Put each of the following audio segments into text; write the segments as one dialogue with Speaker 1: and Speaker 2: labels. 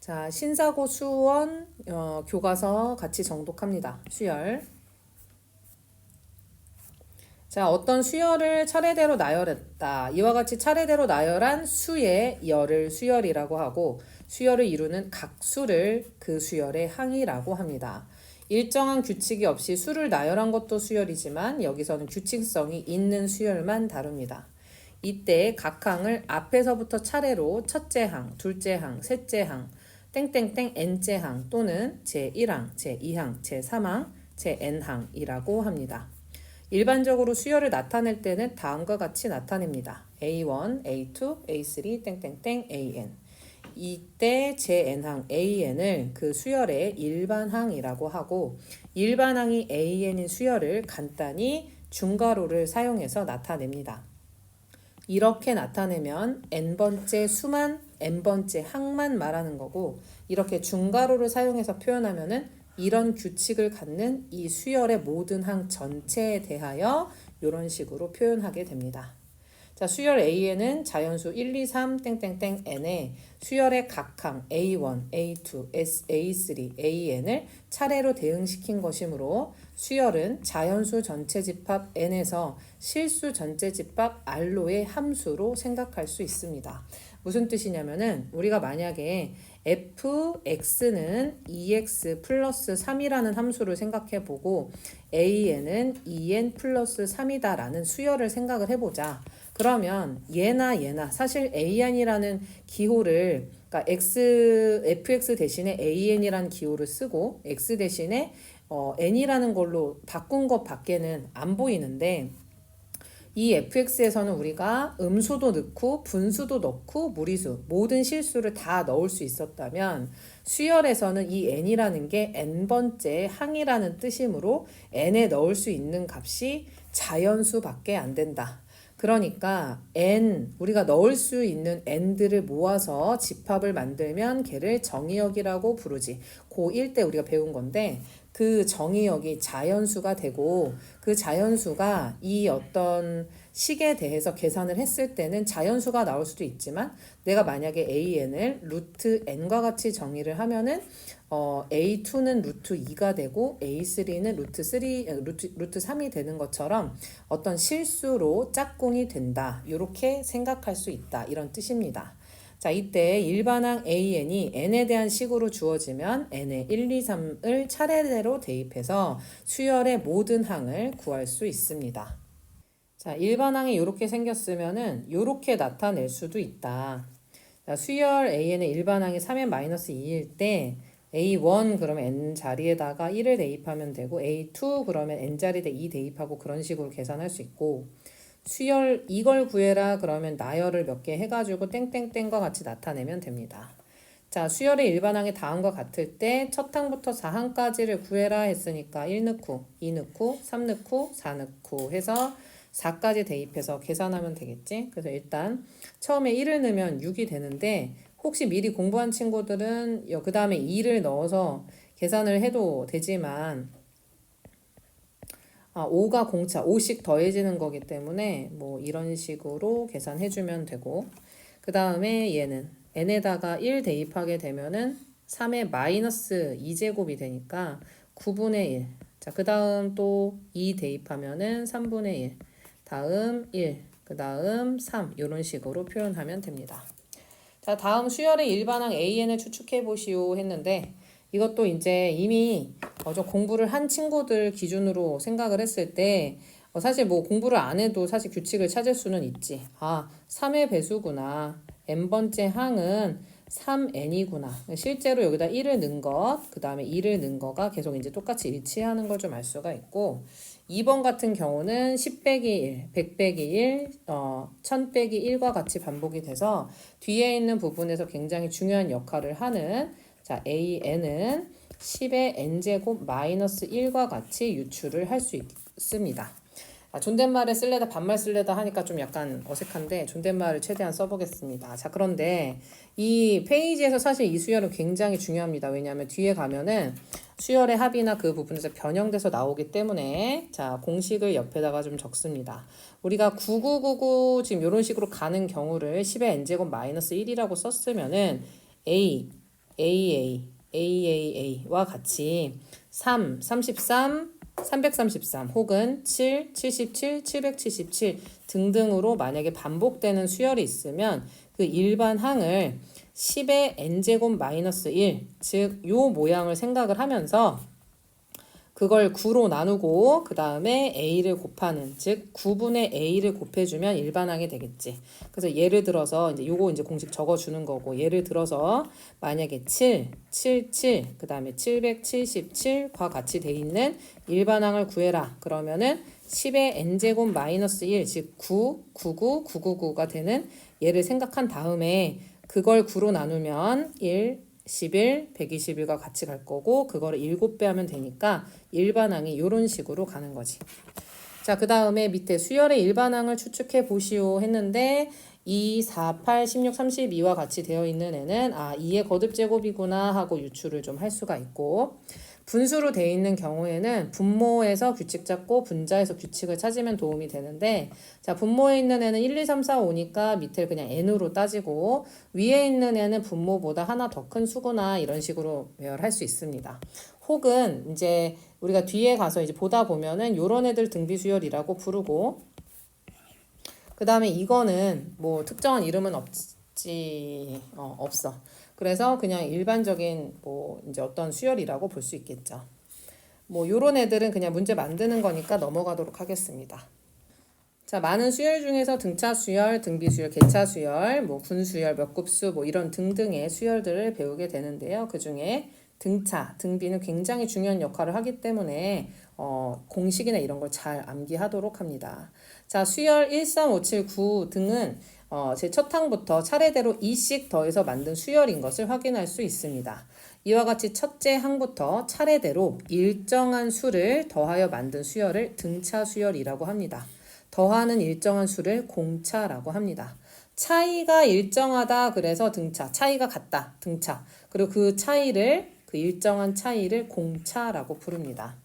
Speaker 1: 자, 신사고 수원 교과서 같이 정독합니다. 수열. 자, 어떤 수열을 차례대로 나열했다. 이와 같이 차례대로 나열한 수의 열을 수열이라고 하고 수열을 이루는 각 수를 그 수열의 항이라고 합니다. 일정한 규칙이 없이 수를 나열한 것도 수열이지만 여기서는 규칙성이 있는 수열만 다룹니다. 이때 각 항을 앞에서부터 차례로 첫째 항, 둘째 항, 셋째 항, 땡땡땡 n째 항 또는 제1항, 제2항, 제3항, 제 n항이라고 합니다. 일반적으로 수열을 나타낼 때는 다음과 같이 나타냅니다. A1, A2, A3, 땡땡땡, AN. 이때 제-n항 AN을 그 수열의 일반항이라고 하고 일반항이 AN인 수열을 간단히 중괄호를 사용해서 나타냅니다. 이렇게 나타내면 n번째 수만 n번째 항만 말하는 거고 이렇게 중괄호를 사용해서 표현하면은 이런 규칙을 갖는 이 수열의 모든 항 전체에 대하여 이런 식으로 표현하게 됩니다. 자, 수열 AN은 자연수 1, 2, 3, 땡땡땡 N에 수열의 각 항 A1, A2, A3, AN을 차례로 대응시킨 것이므로 수열은 자연수 전체 집합 N에서 실수 전체 집합 R로의 함수로 생각할 수 있습니다. 무슨 뜻이냐면은 우리가 만약에 fx는 2x 플러스 3이라는 함수를 생각해보고 an은 2n 플러스 3이다라는 수열을 생각을 해보자. 그러면 얘나 사실 an이라는 기호를 그러니까 fx 대신에 an이라는 기호를 쓰고 x 대신에 n이라는 걸로 바꾼 것 밖에는 안 보이는데 이 fx에서는 우리가 음수도 넣고 분수도 넣고 무리수 모든 실수를 다 넣을 수 있었다면 수열에서는 이 n이라는 게 n번째 항이라는 뜻이므로 n에 넣을 수 있는 값이 자연수밖에 안 된다. 그러니까 우리가 넣을 수 있는 n들을 모아서 집합을 만들면 걔를 정의역이라고 부르지. 고1 때 우리가 배운 건데 그 정의역이 자연수가 되고 그 자연수가 이 어떤 식에 대해서 계산을 했을 때는 자연수가 나올 수도 있지만 내가 만약에 an을 루트 n과 같이 정의를 하면은 A2는 루트 2가 되고 A3는 루트 3이 되는 것처럼 어떤 실수로 짝꿍이 된다. 이렇게 생각할 수 있다. 이런 뜻입니다. 자, 이때 일반항 AN이 n에 대한 식으로 주어지면 n의 1, 2, 3을 차례대로 대입해서 수열의 모든 항을 구할 수 있습니다. 자, 일반항이 이렇게 생겼으면은 이렇게 나타낼 수도 있다. 자, 수열 AN의 일반항이 3n-2일 때 A1 그러면 n 자리에다가 1을 대입하면 되고 A2 그러면 n 자리에 2 대입하고 그런 식으로 계산할 수 있고 수열 이걸 구해라 그러면 나열을 몇 개 해가지고 땡땡땡과 같이 나타내면 됩니다. 자, 수열의 일반항이 다음과 같을 때 첫 항부터 4항까지를 구해라 했으니까 1 넣고 2 넣고 3 넣고 4 넣고 해서 4까지 대입해서 계산하면 되겠지. 그래서 일단 처음에 1을 넣으면 6이 되는데 혹시 미리 공부한 친구들은 그 다음에 2를 넣어서 계산을 해도 되지만 5가 공차 5씩 더해지는 거기 때문에 뭐 이런 식으로 계산해주면 되고 그 다음에 얘는 n에다가 1 대입하게 되면은 3의 마이너스 2제곱이 되니까 9분의 1. 자, 그 다음 또 2 대입하면은 3분의 1. 다음 1. 그 다음 3. 이런 식으로 표현하면 됩니다. 자, 다음 수열의 일반항 AN을 추측해 보시오 했는데 이것도 이제 이미 좀 공부를 한 친구들 기준으로 생각을 했을 때 사실 뭐 공부를 안 해도 사실 규칙을 찾을 수는 있지. 3의 배수구나. n번째 항은 3n이구나. 실제로 여기다 1을 넣은 것, 그 다음에 2를 넣은 거가 계속 이제 똑같이 일치하는 걸 좀 알 수가 있고 2번 같은 경우는 10 빼기 1, 100 빼기 1, 1000 빼기 1과 같이 반복이 돼서 뒤에 있는 부분에서 굉장히 중요한 역할을 하는 자, AN은 10의 n제곱 마이너스 1과 같이 유출을 할 수 있습니다. 존댓말을 쓸래다 반말 쓸래다 하니까 좀 약간 어색한데 존댓말을 최대한 써보겠습니다. 자, 그런데 이 페이지에서 사실 이 수열은 굉장히 중요합니다. 왜냐하면 뒤에 가면은 수열의 합이나 그 부분에서 변형돼서 나오기 때문에 자, 공식을 옆에다가 좀 적습니다. 우리가 9999 지금 이런 식으로 가는 경우를 10의 n제곱 마이너스 1이라고 썼으면은 A AAA와 같이 3, 33, 333 혹은 7, 77, 777 등등으로 만약에 반복되는 수열이 있으면 그 일반 항을 10의 n제곱 마이너스 1, 즉 요 모양을 생각을 하면서 그걸 9로 나누고 그 다음에 a를 곱하는, 즉 9분의 a를 곱해주면 일반항이 되겠지. 그래서 예를 들어서 이제 요거 이제 공식 적어주는 거고, 예를 들어서 만약에 7, 77, 그 다음에 777과 같이 돼 있는 일반항을 구해라. 그러면은 10의 n제곱 마이너스 1, 즉 9, 99, 999가 되는 얘를 생각한 다음에 그걸 9로 나누면 1, 11, 121과 같이 갈 거고 그거를 7배 하면 되니까 일반항이 이런 식으로 가는 거지. 자, 그 다음에 밑에 수열의 일반항을 추측해 보시오 했는데 2, 4, 8, 16, 32와 같이 되어 있는 애는 2의 거듭제곱이구나 하고 유추를 좀 할 수가 있고, 분수로 되어 있는 경우에는 분모에서 규칙 잡고 분자에서 규칙을 찾으면 도움이 되는데, 자, 분모에 있는 애는 1, 2, 3, 4, 5니까 밑을 그냥 n으로 따지고 위에 있는 애는 분모보다 하나 더 큰 수구나 이런 식으로 외열할 수 있습니다. 혹은 이제 우리가 뒤에 가서 이제 보다 보면은 요런 애들 등비수열이라고 부르고, 그 다음에 이거는 뭐 특정한 이름은 없어. 그래서 그냥 일반적인 뭐 이제 어떤 수열이라고 볼 수 있겠죠. 뭐 요런 애들은 그냥 문제 만드는 거니까 넘어가도록 하겠습니다. 자, 많은 수열 중에서 등차 수열, 등비 수열, 개차 수열, 뭐 분수열, 몇 급수 뭐 이런 등등의 수열들을 배우게 되는데요. 그 중에 등차, 등비는 굉장히 중요한 역할을 하기 때문에 공식이나 이런 걸 잘 암기하도록 합니다. 자, 수열 1, 3, 5, 7, 9 등은 제 첫 항부터 차례대로 2씩 더해서 만든 수열인 것을 확인할 수 있습니다. 이와 같이 첫째 항부터 차례대로 일정한 수를 더하여 만든 수열을 등차 수열이라고 합니다. 더하는 일정한 수를 공차라고 합니다. 차이가 일정하다 그래서 등차, 차이가 같다 등차, 그리고 그 차이를, 그 일정한 차이를 공차라고 부릅니다.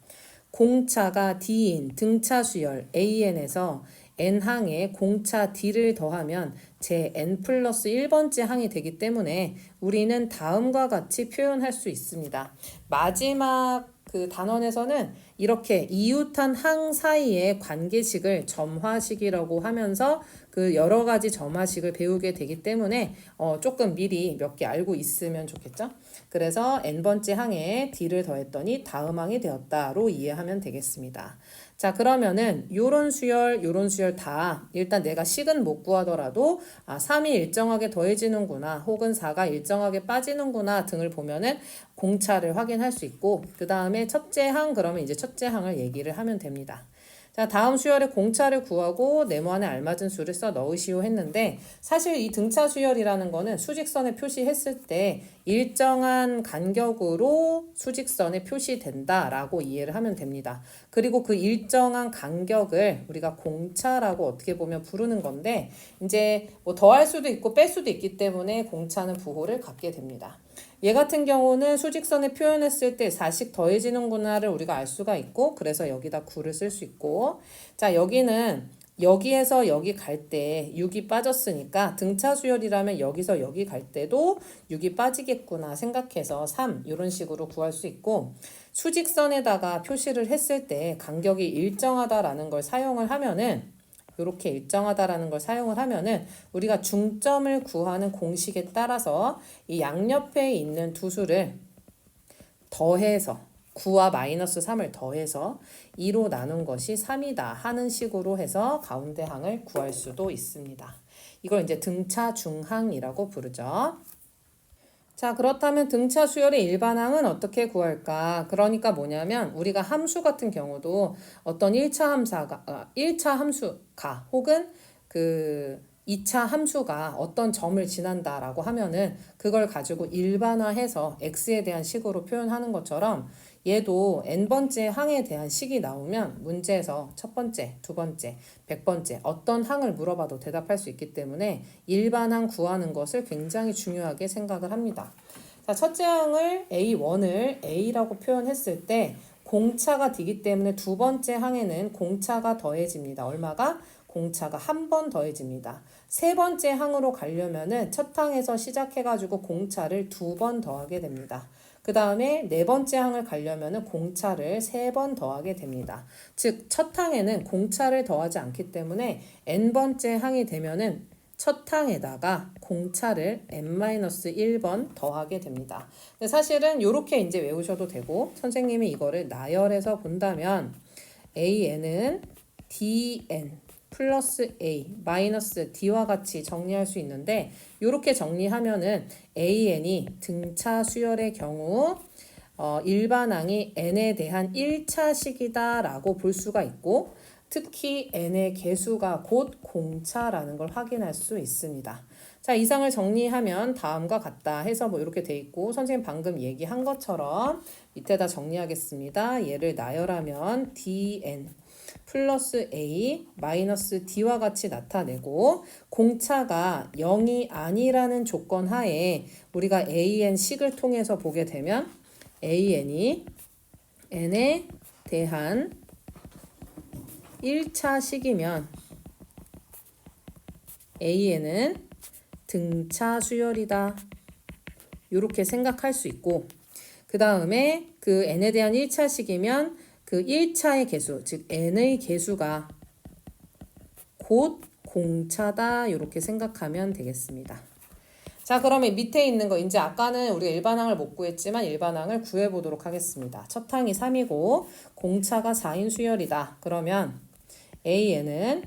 Speaker 1: 공차가 D인 등차 수열 AN에서 n항에 공차 D를 더하면 제 n 플러스 1번째 항이 되기 때문에 우리는 다음과 같이 표현할 수 있습니다. 마지막 그 단원에서는 이렇게 이웃한 항 사이의 관계식을 점화식이라고 하면서 그 여러 가지 점화식을 배우게 되기 때문에 조금 미리 몇 개 알고 있으면 좋겠죠. 그래서 n번째 항에 d를 더했더니 다음 항이 되었다로 이해하면 되겠습니다. 자, 그러면은 요런 수열 다 일단 내가 식은 못 구하더라도 3이 일정하게 더해지는구나 혹은 4가 일정하게 빠지는구나 등을 보면은 공차를 확인할 수 있고, 그 다음에 첫째 항 그러면 이제 첫째 항을 얘기를 하면 됩니다. 자, 다음 수열의 공차를 구하고 네모안에 알맞은 수를 써 넣으시오 했는데, 사실 이 등차 수열이라는 거는 수직선에 표시했을 때 일정한 간격으로 수직선에 표시된다라고 이해를 하면 됩니다. 그리고 그 일정한 간격을 우리가 공차라고 어떻게 보면 부르는 건데, 이제 뭐 더할 수도 있고 뺄 수도 있기 때문에 공차는 부호를 갖게 됩니다. 얘 같은 경우는 수직선에 표현했을 때 4씩 더해지는구나를 우리가 알 수가 있고, 그래서 여기다 9를 쓸 수 있고, 자, 여기는 여기에서 여기 갈 때 6이 빠졌으니까 등차 수열이라면 여기서 여기 갈 때도 6이 빠지겠구나 생각해서 3 이런 식으로 구할 수 있고, 수직선에다가 표시를 했을 때 간격이 일정하다라는 걸 사용을 하면은, 이렇게 일정하다라는 걸 사용을 하면은 우리가 중점을 구하는 공식에 따라서 이 양옆에 있는 두 수를 더해서 9와 마이너스 3을 더해서 2로 나눈 것이 3이다 하는 식으로 해서 가운데 항을 구할 수도 있습니다. 이걸 이제 등차 중항이라고 부르죠. 자, 그렇다면 등차 수열의 일반항은 어떻게 구할까? 그러니까 뭐냐면 우리가 함수 같은 경우도 어떤 1차 함수가 혹은 그 2차 함수가 어떤 점을 지난다라고 하면은 그걸 가지고 일반화해서 x에 대한 식으로 표현하는 것처럼 얘도 n번째 항에 대한 식이 나오면 문제에서 첫 번째, 두 번째, 100번째 어떤 항을 물어봐도 대답할 수 있기 때문에 일반항 구하는 것을 굉장히 중요하게 생각을 합니다. 자, 첫째 항을 A1을 A라고 표현했을 때 공차가 D기 때문에 두 번째 항에는 공차가 더해집니다. 얼마가? 공차가 한 번 더해집니다. 세 번째 항으로 가려면은 첫 항에서 시작해가지고 공차를 2번 더하게 됩니다. 그 다음에 네 번째 항을 가려면은 공차를 3번 더하게 됩니다. 즉, 첫 항에는 공차를 더하지 않기 때문에 n번째 항이 되면은 첫 항에다가 공차를 n-1번 더하게 됩니다. 근데 사실은 이렇게 이제 외우셔도 되고, 선생님이 이거를 나열해서 본다면 an은 dn 플러스 a 마이너스 d와 같이 정리할 수 있는데, 이렇게 정리하면은 an이 등차 수열의 경우 일반항이 n에 대한 1차식이다 라고 볼 수가 있고, 특히 n의 개수가 곧 공차라는 걸 확인할 수 있습니다. 자, 이상을 정리하면 다음과 같다 해서 뭐 이렇게 돼 있고, 선생님 방금 얘기한 것처럼 밑에다 정리하겠습니다. 얘를 나열하면 dn 플러스 a 마이너스 d와 같이 나타내고, 공차가 0이 아니라는 조건 하에 우리가 an식을 통해서 보게 되면 an이 n에 대한 1차식이면 an은 등차 수열이다, 이렇게 생각할 수 있고, 그 다음에 그 n에 대한 1차식이면 그 1차의 개수, 즉 n의 개수가 곧 공차다, 이렇게 생각하면 되겠습니다. 자, 그러면 밑에 있는 거, 이제 아까는 우리가 일반항을 못 구했지만 일반항을 구해보도록 하겠습니다. 첫 항이 3이고 공차가 4인 수열이다. 그러면 an은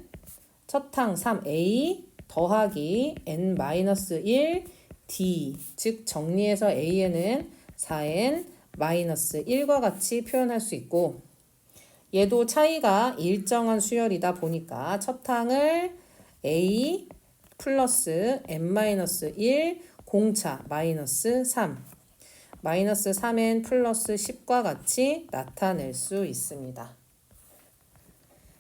Speaker 1: 첫 항 3a 더하기 n-1 d, 즉 정리해서 an은 4n 마이너스 1과 같이 표현할 수 있고, 얘도 차이가 일정한 수열이다 보니까 첫 항을 a 플러스 n-1 공차 마이너스 3 마이너스 3n 플러스 10과 같이 나타낼 수 있습니다.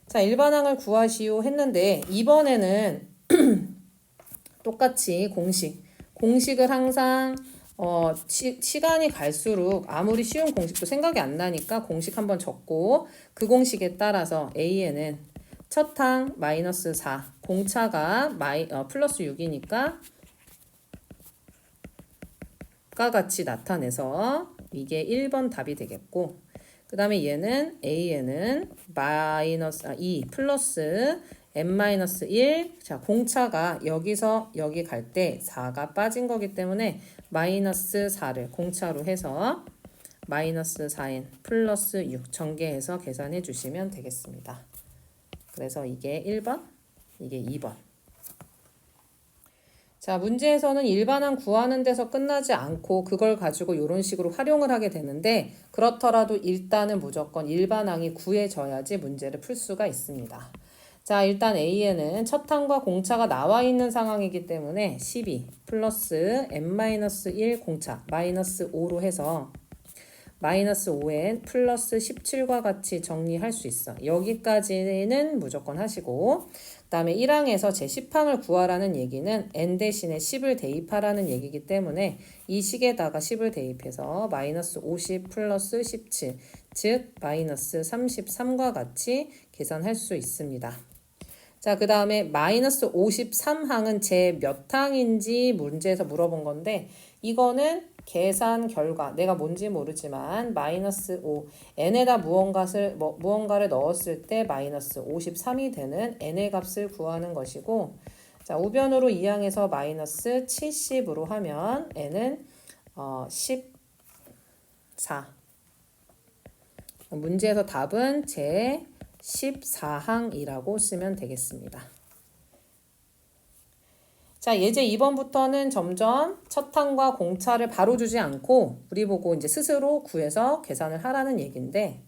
Speaker 1: 자, 일반항을 구하시오 했는데 이번에는 똑같이 공식을 항상 시간이 갈수록 아무리 쉬운 공식도 생각이 안 나니까 공식 한번 적고, 그 공식에 따라서 an은 첫 항 마이너스 4 공차가 플러스 6이니까 과 같이 나타내서 이게 1번 답이 되겠고, 그 다음에 얘는 an은 마이너스 2 플러스 n-1, 자, 공차가 여기서 여기 갈 때 4가 빠진 거기 때문에 마이너스 4를 공차로 해서 마이너스 4n 플러스 6 전개해서 계산해 주시면 되겠습니다. 그래서 이게 1번, 이게 2번. 자, 문제에서는 일반항 구하는 데서 끝나지 않고 그걸 가지고 이런 식으로 활용을 하게 되는데, 그렇더라도 일단은 무조건 일반항이 구해져야지 문제를 풀 수가 있습니다. 자, 일단 an은 첫 항과 공차가 나와 있는 상황이기 때문에 12 플러스 n-1 공차 마이너스 5로 해서 마이너스 5n 플러스 17과 같이 정리할 수 있어. 여기까지는 무조건 하시고, 그 다음에 1항에서 제10항을 구하라는 얘기는 n 대신에 10을 대입하라는 얘기이기 때문에 이 식에다가 10을 대입해서 마이너스 50 플러스 17, 즉 마이너스 33과 같이 계산할 수 있습니다. 자, 그 다음에 마이너스 53항은 제 몇 항인지 문제에서 물어본 건데, 이거는 계산 결과, 내가 뭔지 모르지만 마이너스 5, n에다 무언가를 넣었을 때 마이너스 53이 되는 n의 값을 구하는 것이고, 자, 우변으로 2항에서 마이너스 70으로 하면 n은 14. 문제에서 답은 제 14항이라고 쓰면 되겠습니다. 자, 예제 2번부터는 점점 첫 항과 공차를 바로 주지 않고 우리 보고 이제 스스로 구해서 계산을 하라는 얘기인데,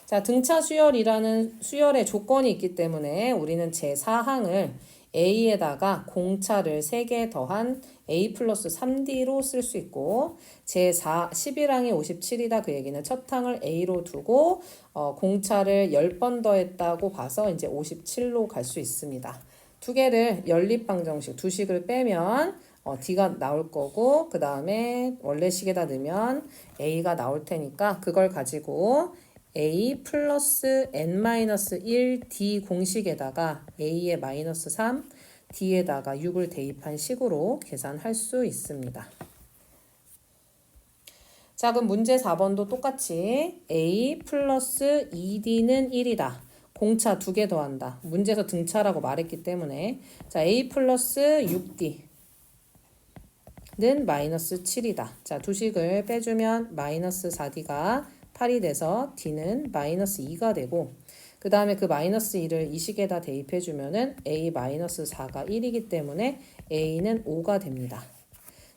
Speaker 1: 자, 등차 수열이라는 수열의 조건이 있기 때문에 우리는 제4항을 a에다가 공차를 3개 더한 a 플러스 3d로 쓸 수 있고, 제4 11항이 57이다 그 얘기는 첫 항을 a로 두고 공차를 10번 더했다고 봐서 이제 57로 갈 수 있습니다. 두 개를 연립방정식 두 식을 빼면 d가 나올 거고, 그 다음에 원래 식에다 넣으면 a가 나올 테니까 그걸 가지고 a 플러스 n-1 d 공식에다가 a의 마이너스 3, d에다가 6을 대입한 식으로 계산할 수 있습니다. 자, 그럼 문제 4번도 똑같이 a 플러스 2d는 1이다. 공차 2개 더한다. 문제에서 등차라고 말했기 때문에 자, a 플러스 6d는 마이너스 7이다. 자, 두 식을 빼주면 마이너스 4d가 8이 돼서 d는 마이너스 2가 되고 그 다음에 그 마이너스 2를 이 식에다 대입해주면은 a 마이너스 4가 1이기 때문에 a는 5가 됩니다.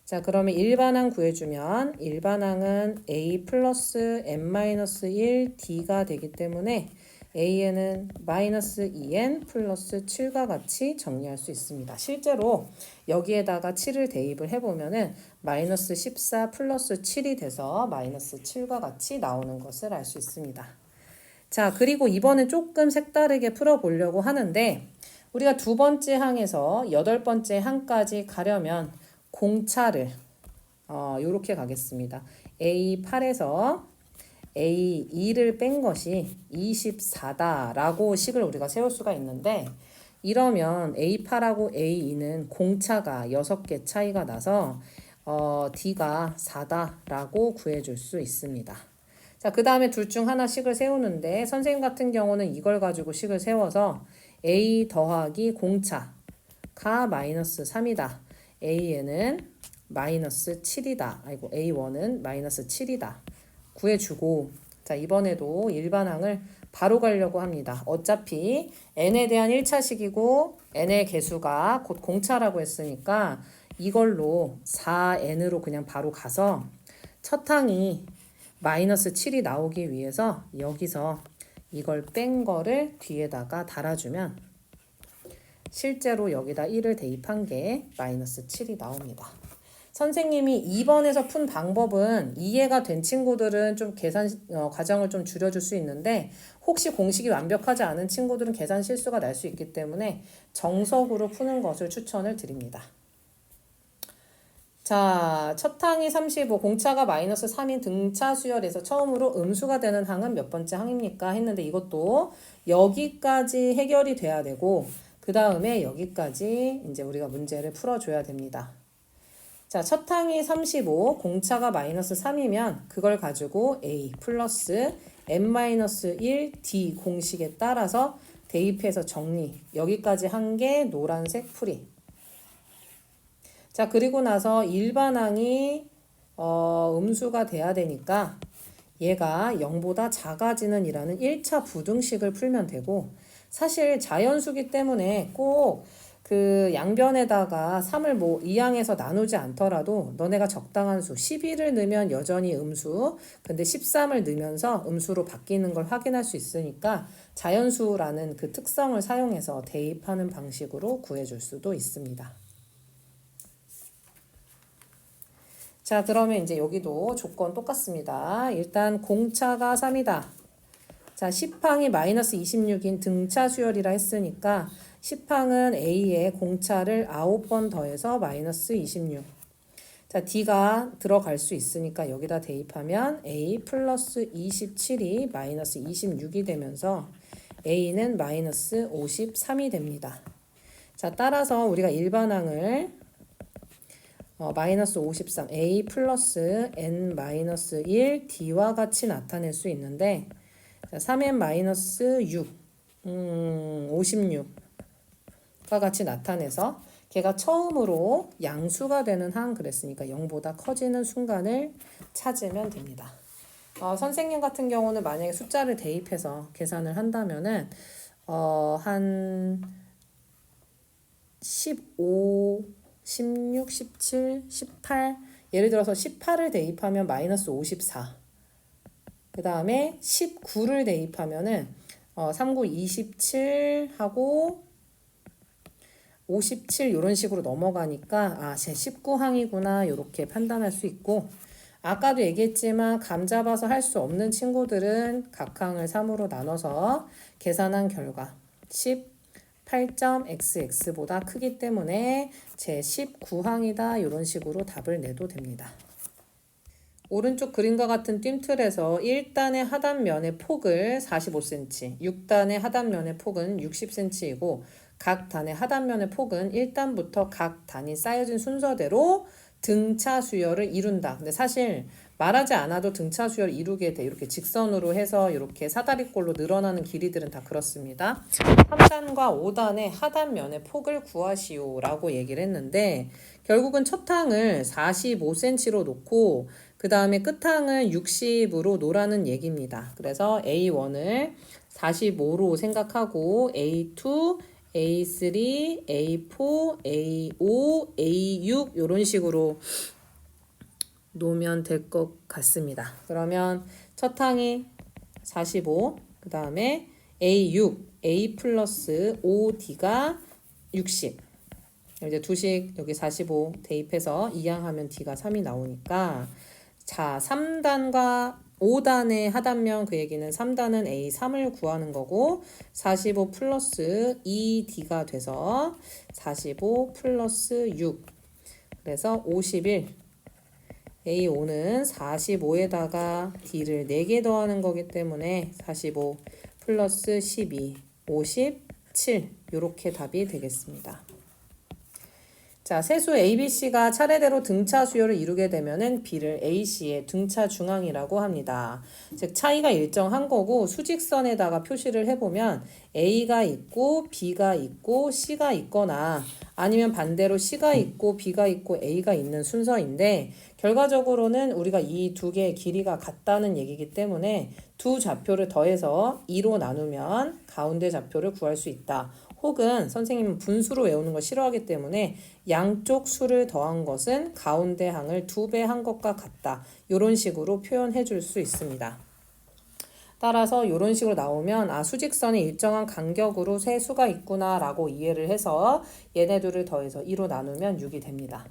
Speaker 1: 자, 그러면 일반항 구해주면 일반항은 a 플러스 n-1 d가 되기 때문에 a는 마이너스 2n 플러스 7과 같이 정리할 수 있습니다. 실제로 여기에다가 7을 대입을 해보면은 마이너스 14 플러스 7이 돼서 마이너스 7과 같이 나오는 것을 알 수 있습니다. 자, 그리고 이번엔 조금 색다르게 풀어보려고 하는데 우리가 두 번째 항에서 8번째 항까지 가려면 공차를 요렇게 가겠습니다. A8에서 A2를 뺀 것이 24다라고 식을 우리가 세울 수가 있는데 이러면 A8하고 A2는 공차가 6개 차이가 나서 D가 4다라고 구해줄 수 있습니다. 자, 그 다음에 둘 중 하나 식을 세우는데 선생님 같은 경우는 이걸 가지고 식을 세워서 A 더하기 공차가 마이너스 3이다. A에는 마이너스 7이다. 아이고, A1은 마이너스 7이다. 구해주고 자, 이번에도 일반항을 바로 가려고 합니다. 어차피 n에 대한 1차식이고 n의 개수가 곧 공차라고 했으니까 이걸로 4n으로 그냥 바로 가서 첫 항이 마이너스 7이 나오기 위해서 여기서 이걸 뺀 거를 뒤에다가 달아주면 실제로 여기다 1을 대입한 게 마이너스 7이 나옵니다. 선생님이 2번에서 푼 방법은 이해가 된 친구들은 좀 계산 과정을 좀 줄여줄 수 있는데 혹시 공식이 완벽하지 않은 친구들은 계산 실수가 날 수 있기 때문에 정석으로 푸는 것을 추천을 드립니다. 자, 첫 항이 35, 공차가 마이너스 3인 등차 수열에서 처음으로 음수가 되는 항은 몇 번째 항입니까? 했는데 이것도 여기까지 해결이 돼야 되고 그 다음에 여기까지 이제 우리가 문제를 풀어줘야 됩니다. 자, 첫 항이 35, 공차가 마이너스 3이면 그걸 가지고 a 플러스 n-1 d 공식에 따라서 대입해서 정리. 여기까지 한 게 노란색 풀이. 자, 그리고 나서 일반항이 음수가 돼야 되니까 얘가 0보다 작아지는 이라는 1차 부등식을 풀면 되고 사실 자연수기 때문에 꼭 그 양변에다가 3을 이 항에서 나누지 않더라도 너네가 적당한 수 11을 넣으면 여전히 음수 근데 13을 넣으면서 음수로 바뀌는 걸 확인할 수 있으니까 자연수라는 그 특성을 사용해서 대입하는 방식으로 구해줄 수도 있습니다. 자, 그러면 이제 여기도 조건 똑같습니다. 일단 공차가 3이다. 자, 10항이 마이너스 26인 등차 수열이라 했으니까 10항은 A에 공차를 9번 더해서 마이너스 26. 자, D가 들어갈 수 있으니까 여기다 대입하면 A 플러스 27이 마이너스 26이 되면서 A는 마이너스 53이 됩니다. 자, 따라서 우리가 일반항을 마이너스 53, A 플러스 N 마이너스 1, D와 같이 나타낼 수 있는데 자, 3N 마이너스 6, 56과 같이 나타내서 걔가 처음으로 양수가 되는 항 그랬으니까 0보다 커지는 순간을 찾으면 됩니다. 선생님 같은 경우는 만약에 숫자를 대입해서 계산을 한다면은 한 15, 16, 17, 18 예를 들어서 18을 대입하면 마이너스 54 그 다음에 19를 대입하면은 39, 27하고 57 이런 식으로 넘어가니까 제 19항이구나 이렇게 판단할 수 있고 아까도 얘기했지만 감 잡아서 할 수 없는 친구들은 각 항을 3으로 나눠서 계산한 결과 18.xx보다 크기 때문에 제 19항이다 이런 식으로 답을 내도 됩니다. 오른쪽 그림과 같은 뜀틀에서 1단의 하단면의 폭을 45cm, 6단의 하단면의 폭은 60cm이고 각 단의 하단면의 폭은 1단부터 각 단이 쌓여진 순서대로 등차 수열을 이룬다. 근데 사실 말하지 않아도 등차 수열을 이루게 돼. 이렇게 직선으로 해서 이렇게 사다리꼴로 늘어나는 길이들은 다 그렇습니다. 3단과 5단의 하단면의 폭을 구하시오라고 얘기를 했는데 결국은 첫 항을 45cm로 놓고 그 다음에 끝항을 60으로 놓으라는 얘기입니다. 그래서 A1을 45로 생각하고 A2, A3, A4, A5, A6 이런 식으로 놓으면 될 것 같습니다. 그러면 첫 항이 45, 그 다음에 A6, A 플러스 5D가 60. 이제 두식 여기 45 대입해서 이항하면 D가 3이 나오니까 자 3단과 5단의 하단면 그 얘기는 3단은 A3을 구하는 거고 45 플러스 2D가 돼서 45 플러스 6 그래서 51 A5는 45에다가 D를 4개 더하는 거기 때문에 45 플러스 12 57 이렇게 답이 되겠습니다. 자, 세수 ABC가 차례대로 등차 수열을 이루게 되면은 B를 AC의 등차 중앙이라고 합니다. 즉 차이가 일정한 거고 수직선에다가 표시를 해보면 A가 있고 B가 있고 C가 있거나 아니면 반대로 C가 있고 B가 있고 A가 있는 순서인데 결과적으로는 우리가 이 두 개의 길이가 같다는 얘기이기 때문에 두 좌표를 더해서 2로 나누면 가운데 좌표를 구할 수 있다. 혹은 선생님은 분수로 외우는 걸 싫어하기 때문에 양쪽 수를 더한 것은 가운데 항을 2배 한 것과 같다. 이런 식으로 표현해 줄 수 있습니다. 따라서 이런 식으로 나오면 아 수직선에 일정한 간격으로 세 수가 있구나 라고 이해를 해서 얘네들을 더해서 2로 나누면 6이 됩니다.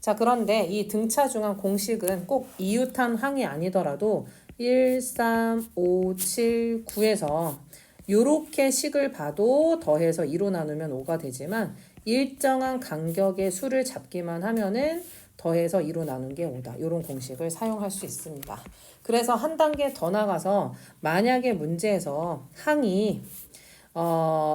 Speaker 1: 자 그런데 이 등차 중앙 공식은 꼭 이웃한 항이 아니더라도 1, 3, 5, 7, 9에서 요렇게 식을 봐도 더해서 2로 나누면 5가 되지만 일정한 간격의 수를 잡기만 하면은 더해서 2로 나눈 게 5다. 이런 공식을 사용할 수 있습니다. 그래서 한 단계 더 나가서 만약에 문제에서 항이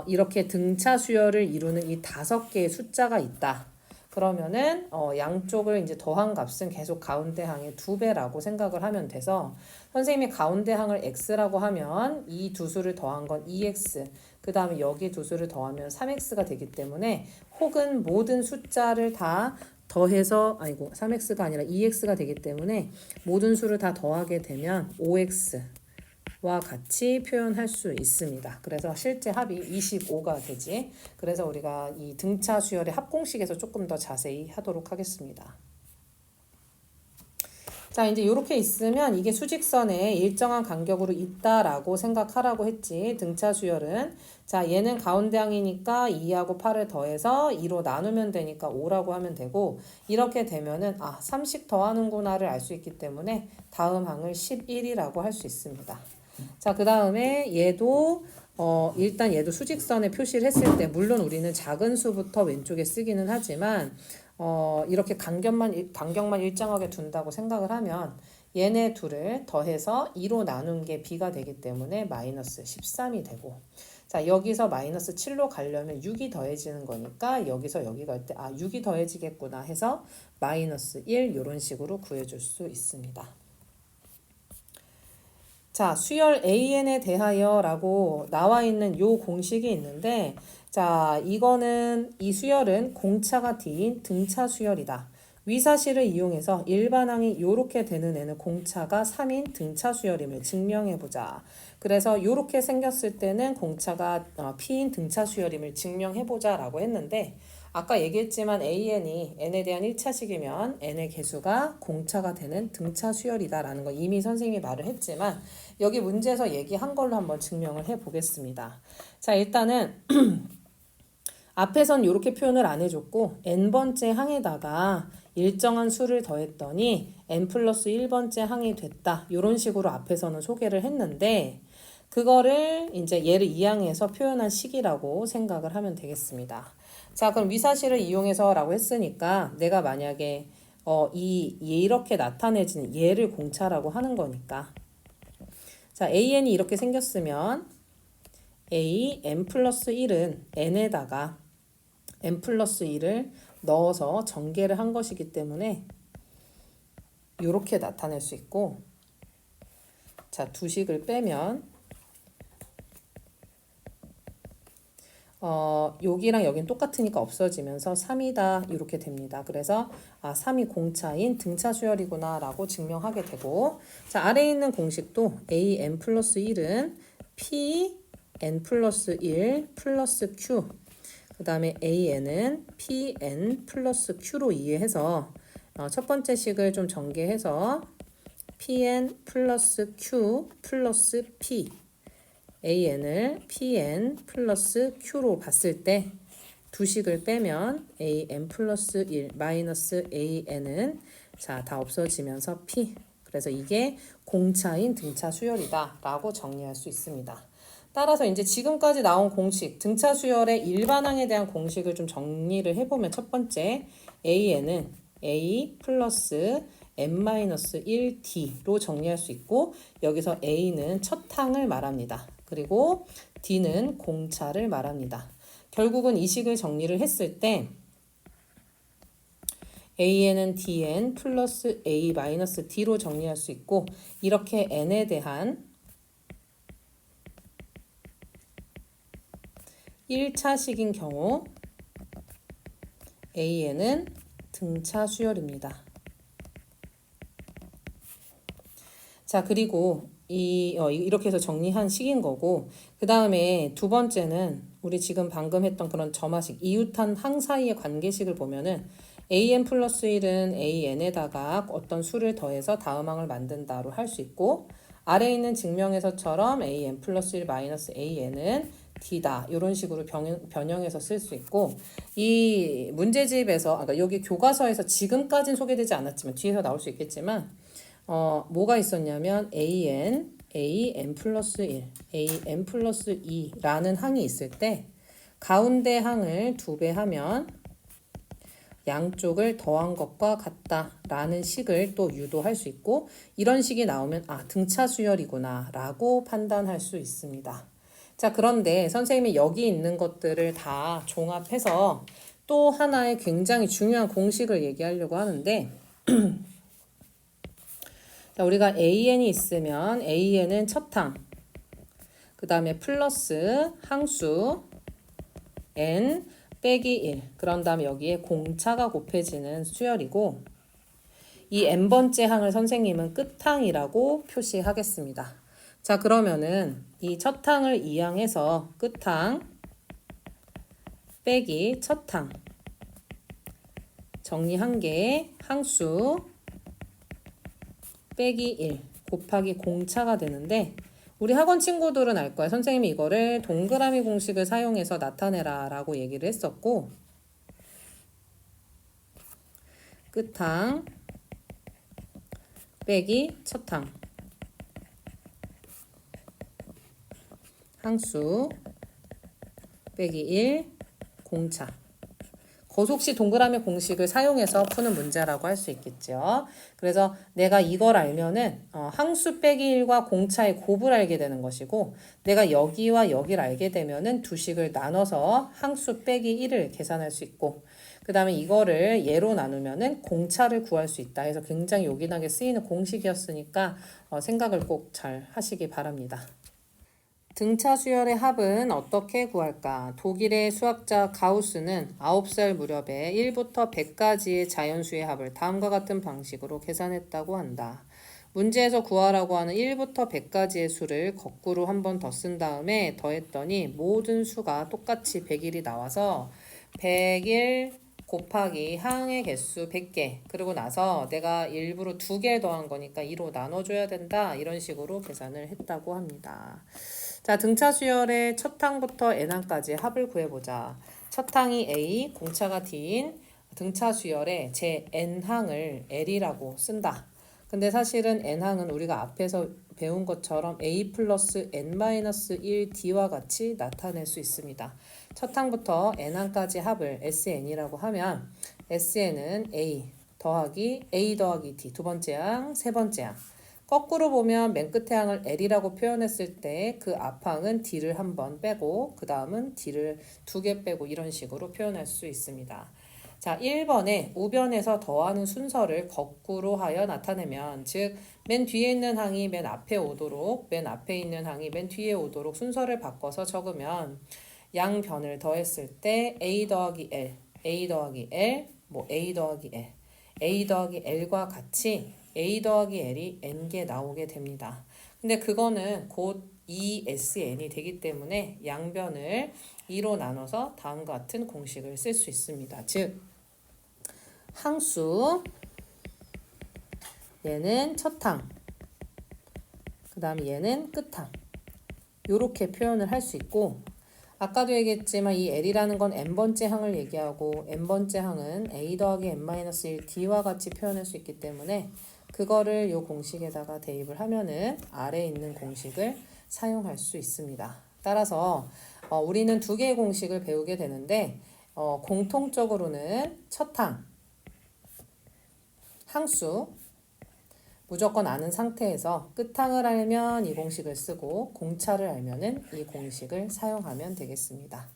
Speaker 1: 이렇게 등차 수열을 이루는 이 5개의 숫자가 있다. 그러면은 양쪽을 이제 더한 값은 계속 가운데 항의 2배라고 생각을 하면 돼서 선생님이 가운데 항을 x라고 하면 이 두 수를 더한 건 2x 그 다음에 여기 두 수를 더하면 3x가 되기 때문에 혹은 모든 숫자를 다 더해서 3x가 아니라 2x가 되기 때문에 모든 수를 다 더하게 되면 5x와 같이 표현할 수 있습니다. 그래서 실제 합이 25가 되지. 그래서 우리가 이 등차 수열의 합공식에서 조금 더 자세히 하도록 하겠습니다. 자 이제 이렇게 있으면 이게 수직선에 일정한 간격으로 있다라고 생각하라고 했지. 등차 수열은 자 얘는 가운데 항이니까 2하고 8을 더해서 2로 나누면 되니까 5라고 하면 되고 이렇게 되면은 3씩 더하는구나를 알 수 있기 때문에 다음 항을 11이라고 할 수 있습니다. 자 그 다음에 얘도 일단 얘도 수직선에 표시를 했을 때 물론 우리는 작은 수부터 왼쪽에 쓰기는 하지만 이렇게 간격만 일정하게 둔다고 생각을 하면 얘네 둘을 더해서 2로 나눈 게 B가 되기 때문에 마이너스 13이 되고 자 여기서 마이너스 7로 가려면 6이 더해지는 거니까 여기서 여기 갈 때 6이 더해지겠구나 해서 마이너스 1 이런 식으로 구해줄 수 있습니다. 자, 수열 AN에 대하여 라고 나와 있는 요 공식이 있는데 자, 이거는 이 수열은 공차가 D인 등차 수열이다. 위사실을 이용해서 일반항이 요렇게 되는 애는 공차가 3인 등차 수열임을 증명해보자. 그래서 요렇게 생겼을 때는 공차가 P인 등차 수열임을 증명해보자 라고 했는데 아까 얘기했지만 AN이 N에 대한 1차식이면 N의 개수가 공차가 되는 등차 수열이다라는 거 이미 선생님이 말을 했지만 여기 문제에서 얘기한 걸로 한번 증명을 해보겠습니다. 자 일단은 앞에선 이렇게 표현을 안 해줬고 n번째 항에다가 일정한 수를 더했더니 n 플러스 1번째 항이 됐다. 이런 식으로 앞에서는 소개를 했는데 그거를 이제 얘를 이항해서 표현한 식이라고 생각을 하면 되겠습니다. 자 그럼 위사실을 이용해서 라고 했으니까 내가 만약에 이렇게 나타내지는 얘를 공차라고 하는 거니까. 자, AN이 이렇게 생겼으면 A, n 플러스 1은 n에다가 n 플러스 1을 넣어서 전개를 한 것이기 때문에 이렇게 나타낼 수 있고, 자, 두 식을 빼면 여기랑 여긴 똑같으니까 없어지면서 3이다 이렇게 됩니다. 그래서 3이 공차인 등차 수열이구나 라고 증명하게 되고, 자, 아래에 있는 공식도 a n 플러스 1은 p n 플러스 1 플러스 q, 그 다음에 an은 p n 플러스 q로 이해해서 첫 번째 식을 좀 전개해서 pn 플러스 q 플러스 p, an을 pn 플러스 q로 봤을 때 두 식을 빼면 an 플러스 1 마이너스 an은 자, 다 없어지면서 p. 그래서 이게 공차인 등차 수열이다 라고 정리할 수 있습니다. 따라서 이제 지금까지 나온 공식, 등차 수열의 일반항에 대한 공식을 좀 정리를 해보면, 첫 번째 an은 a 플러스 n-1d로 정리할 수 있고, 여기서 a는 첫 항을 말합니다. 그리고 d는 공차를 말합니다. 결국은 이 식을 정리를 했을 때 an은 dn 플러스 a 마이너스 d로 정리할 수 있고, 이렇게 n에 대한 1차식인 경우 an은 등차 수열입니다. 자, 그리고 이렇게 해서 정리한 식인 거고, 그 다음에 두 번째는 우리 지금 방금 했던 그런 점화식, 이웃한 항 사이의 관계식을 보면은 an 플러스 1은 an에다가 어떤 수를 더해서 다음 항을 만든다로 할 수 있고, 아래에 있는 증명에서처럼 an 플러스 1 마이너스 an은 d다 이런 식으로 변형해서 쓸 수 있고, 이 문제집에서 그러니까 여기 교과서에서 지금까지는 소개되지 않았지만 뒤에서 나올 수 있겠지만 뭐가 있었냐면 an 플러스 1, an 플러스 2라는 항이 있을 때 가운데 항을 2배 하면 양쪽을 더한 것과 같다라는 식을 또 유도할 수 있고, 이런 식이 나오면 등차 수열이구나 라고 판단할 수 있습니다. 자, 그런데 선생님이 여기 있는 것들을 다 종합해서 또 하나의 굉장히 중요한 공식을 얘기하려고 하는데, 자, 우리가 an이 있으면 an은 첫 항, 그 다음에 플러스 항수 n 빼기 1, 그런 다음에 여기에 공차가 곱해지는 수열이고, 이 n번째 항을 선생님은 끝항이라고 표시하겠습니다. 자, 그러면은 이 첫 항을 이항해서 끝항 빼기 첫 항 정리한 게 항수 빼기 1 곱하기 공차가 되는데, 우리 학원 친구들은 알 거야. 선생님이 이거를 동그라미 공식을 사용해서 나타내라 라고 얘기를 했었고, 끝항 빼기 첫항 항수 빼기 1 공차, 거속시 동그라미 공식을 사용해서 푸는 문제라고 할 수 있겠죠. 그래서 내가 이걸 알면은 항수 빼기 1과 공차의 곱을 알게 되는 것이고, 내가 여기와 여기를 알게 되면은 두 식을 나눠서 항수 빼기 1을 계산할 수 있고, 그 다음에 이거를 예로 나누면은 공차를 구할 수 있다 해서 굉장히 요긴하게 쓰이는 공식이었으니까 생각을 꼭 잘 하시기 바랍니다. 등차 수열의 합은 어떻게 구할까? 독일의 수학자 가우스는 9살 무렵에 1부터 100까지의 자연수의 합을 다음과 같은 방식으로 계산했다고 한다. 문제에서 구하라고 하는 1부터 100까지의 수를 거꾸로 한 번 더 쓴 다음에 더했더니 모든 수가 똑같이 100일이 나와서 100일 곱하기 항의 개수 100개, 그리고 나서 내가 일부러 2개 더한 거니까 2로 나눠줘야 된다, 이런 식으로 계산을 했다고 합니다. 자, 등차 수열의 첫 항부터 n항까지 합을 구해보자. 첫 항이 a, 공차가 d인 등차 수열의 제 n항을 l이라고 쓴다. 근데 사실은 n항은 우리가 앞에서 배운 것처럼 a 플러스 n-1d와 같이 나타낼 수 있습니다. 첫 항부터 n항까지 합을 sn이라고 하면 sn은 a 더하기 A 더하기 D 두 번째 항, 세 번째 항. 거꾸로 보면 맨 끝에 항을 L이라고 표현했을 때 그 앞항은 D를 한 번 빼고 그 다음은 D를 두 개 빼고 이런 식으로 표현할 수 있습니다. 자, 1번에 우변에서 더하는 순서를 거꾸로 하여 나타내면, 즉 맨 뒤에 있는 항이 맨 앞에 오도록, 맨 앞에 있는 항이 맨 뒤에 오도록 순서를 바꿔서 적으면 양변을 더했을 때 A 더하기 L, A 더하기 L, 뭐 A 더하기 L, A 더하기 L과 같이 A 더하기 L이 N개 나오게 됩니다. 근데 그거는 곧 ESN이 되기 때문에 양변을 2로 나눠서 다음과 같은 공식을 쓸 수 있습니다. 즉 항수, 얘는 첫 항, 그 다음에 얘는 끝항, 요렇게 표현을 할 수 있고, 아까도 얘기했지만 이 L이라는 건 n번째 항을 얘기하고 n번째 항은 A 더하기 n-1 D와 같이 표현할 수 있기 때문에 그거를 요 공식에다가 대입을 하면은 아래에 있는 공식을 사용할 수 있습니다. 따라서 우리는 두 개의 공식을 배우게 되는데 공통적으로는 첫 항, 항수 무조건 아는 상태에서 끝항을 알면 이 공식을 쓰고 공차를 알면은 이 공식을 사용하면 되겠습니다.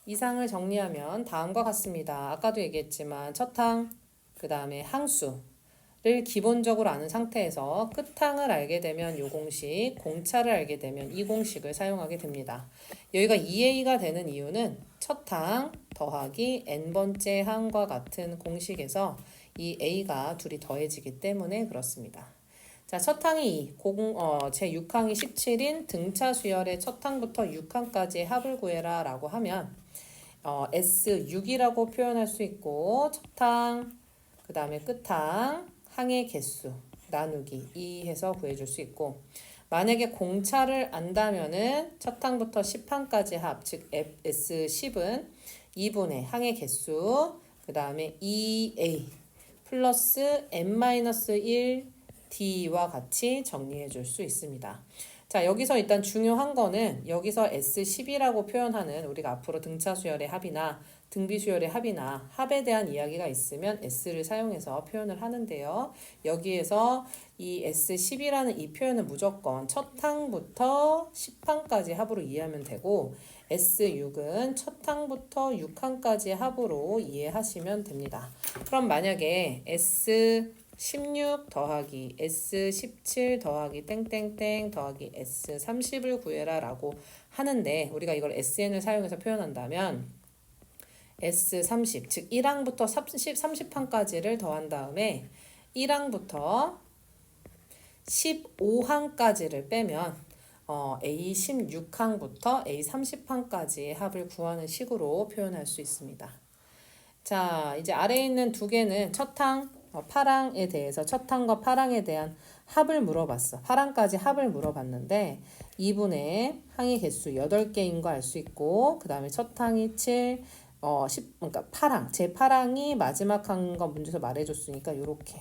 Speaker 1: 이상을 정리하면 다음과 같습니다. 아까도 얘기했지만 첫항, 그 다음에 항수를 기본적으로 아는 상태에서 끝항을 알게 되면 이 공식, 공차를 알게 되면 이 공식을 사용하게 됩니다. 여기가 2a가 되는 이유는 첫항 더하기 n번째 항과 같은 공식에서 이 a가 둘이 더해지기 때문에 그렇습니다. 자, 첫 항이 제 6항이 17인 등차 수열의 첫 항부터 6항까지의 합을 구해라 라고 하면 S6이라고 표현할 수 있고, 첫 항, 그 다음에 끝항, 항의 개수 나누기 2 해서 구해줄 수 있고, 만약에 공차를 안다면은 첫 항부터 10항까지 합, 즉 S10은 2분의 항의 개수, 그 다음에 2A 플러스 n-1 D와 같이 정리해 줄 수 있습니다. 자, 여기서 일단 중요한 거는 여기서 S10이라고 표현하는 우리가 앞으로 등차 수열의 합이나 등비 수열의 합이나 합에 대한 이야기가 있으면 S를 사용해서 표현을 하는데요. 여기에서 이 S10이라는 이 표현은 무조건 첫 항부터 10항까지 합으로 이해하면 되고, S6은 첫 항부터 6항까지 합으로 이해하시면 됩니다. 그럼 만약에 S16 더하기 S17 더하기 땡땡땡 더하기 S30을 구해라 라고 하는데, 우리가 이걸 SN을 사용해서 표현한다면 S30, 즉 1항부터 30항까지를 더한 다음에 1항부터 15항까지를 빼면 A16항부터 A30항까지의 합을 구하는 식으로 표현할 수 있습니다. 자, 이제 아래에 있는 두 개는 첫항, 파랑에 대해서 첫항과 파랑에 대한 합을 물어봤어. 파랑까지 합을 물어봤는데 2분의 항의 개수 8개인 거 알 수 있고, 그 다음에 첫항이 7, 10, 그러니까 파랑, 제 파랑이 마지막 항과 문제에서 말해줬으니까 요렇게.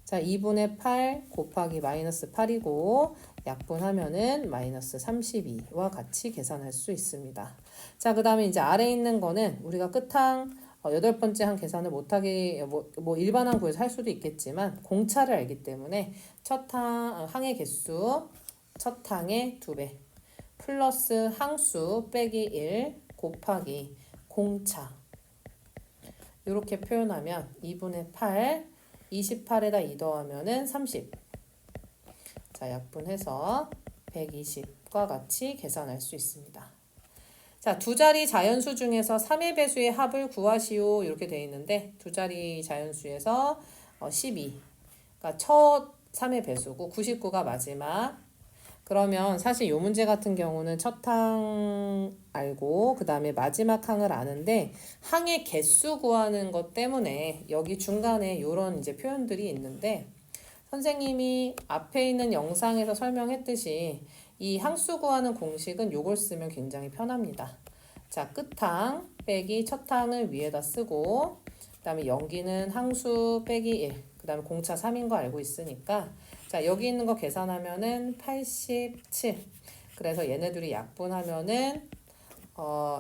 Speaker 1: 자, 2분의 8 곱하기 마이너스 8이고 약분하면은 마이너스 32와 같이 계산할 수 있습니다. 자, 그 다음에 이제 아래에 있는 거는 우리가 끝항 8번째 항 계산을 못하게 뭐 일반항 구해서 할 수도 있겠지만 공차를 알기 때문에 항의 개수 첫 항의 2배 플러스 항수 빼기 1 곱하기 공차, 이렇게 표현하면 2분의 8 28에다 2 더하면은 30. 자, 약분해서 120과 같이 계산할 수 있습니다. 자, 두 자리 자연수 중에서 3의 배수의 합을 구하시오 이렇게 되어 있는데, 두 자리 자연수에서 12가 첫 3의 배수고 99가 마지막. 그러면 사실 이 문제 같은 경우는 첫 항 알고 그 다음에 마지막 항을 아는데 항의 개수 구하는 것 때문에 여기 중간에 이런 이제 표현들이 있는데, 선생님이 앞에 있는 영상에서 설명했듯이 이 항수 구하는 공식은 요걸 쓰면 굉장히 편합니다. 자, 끝항 빼기 첫항을 위에다 쓰고, 그 다음에 여기는 항수 빼기 1, 그 다음에 공차 3인 거 알고 있으니까, 자, 여기 있는 거 계산하면은 87. 그래서 얘네들이 약분하면은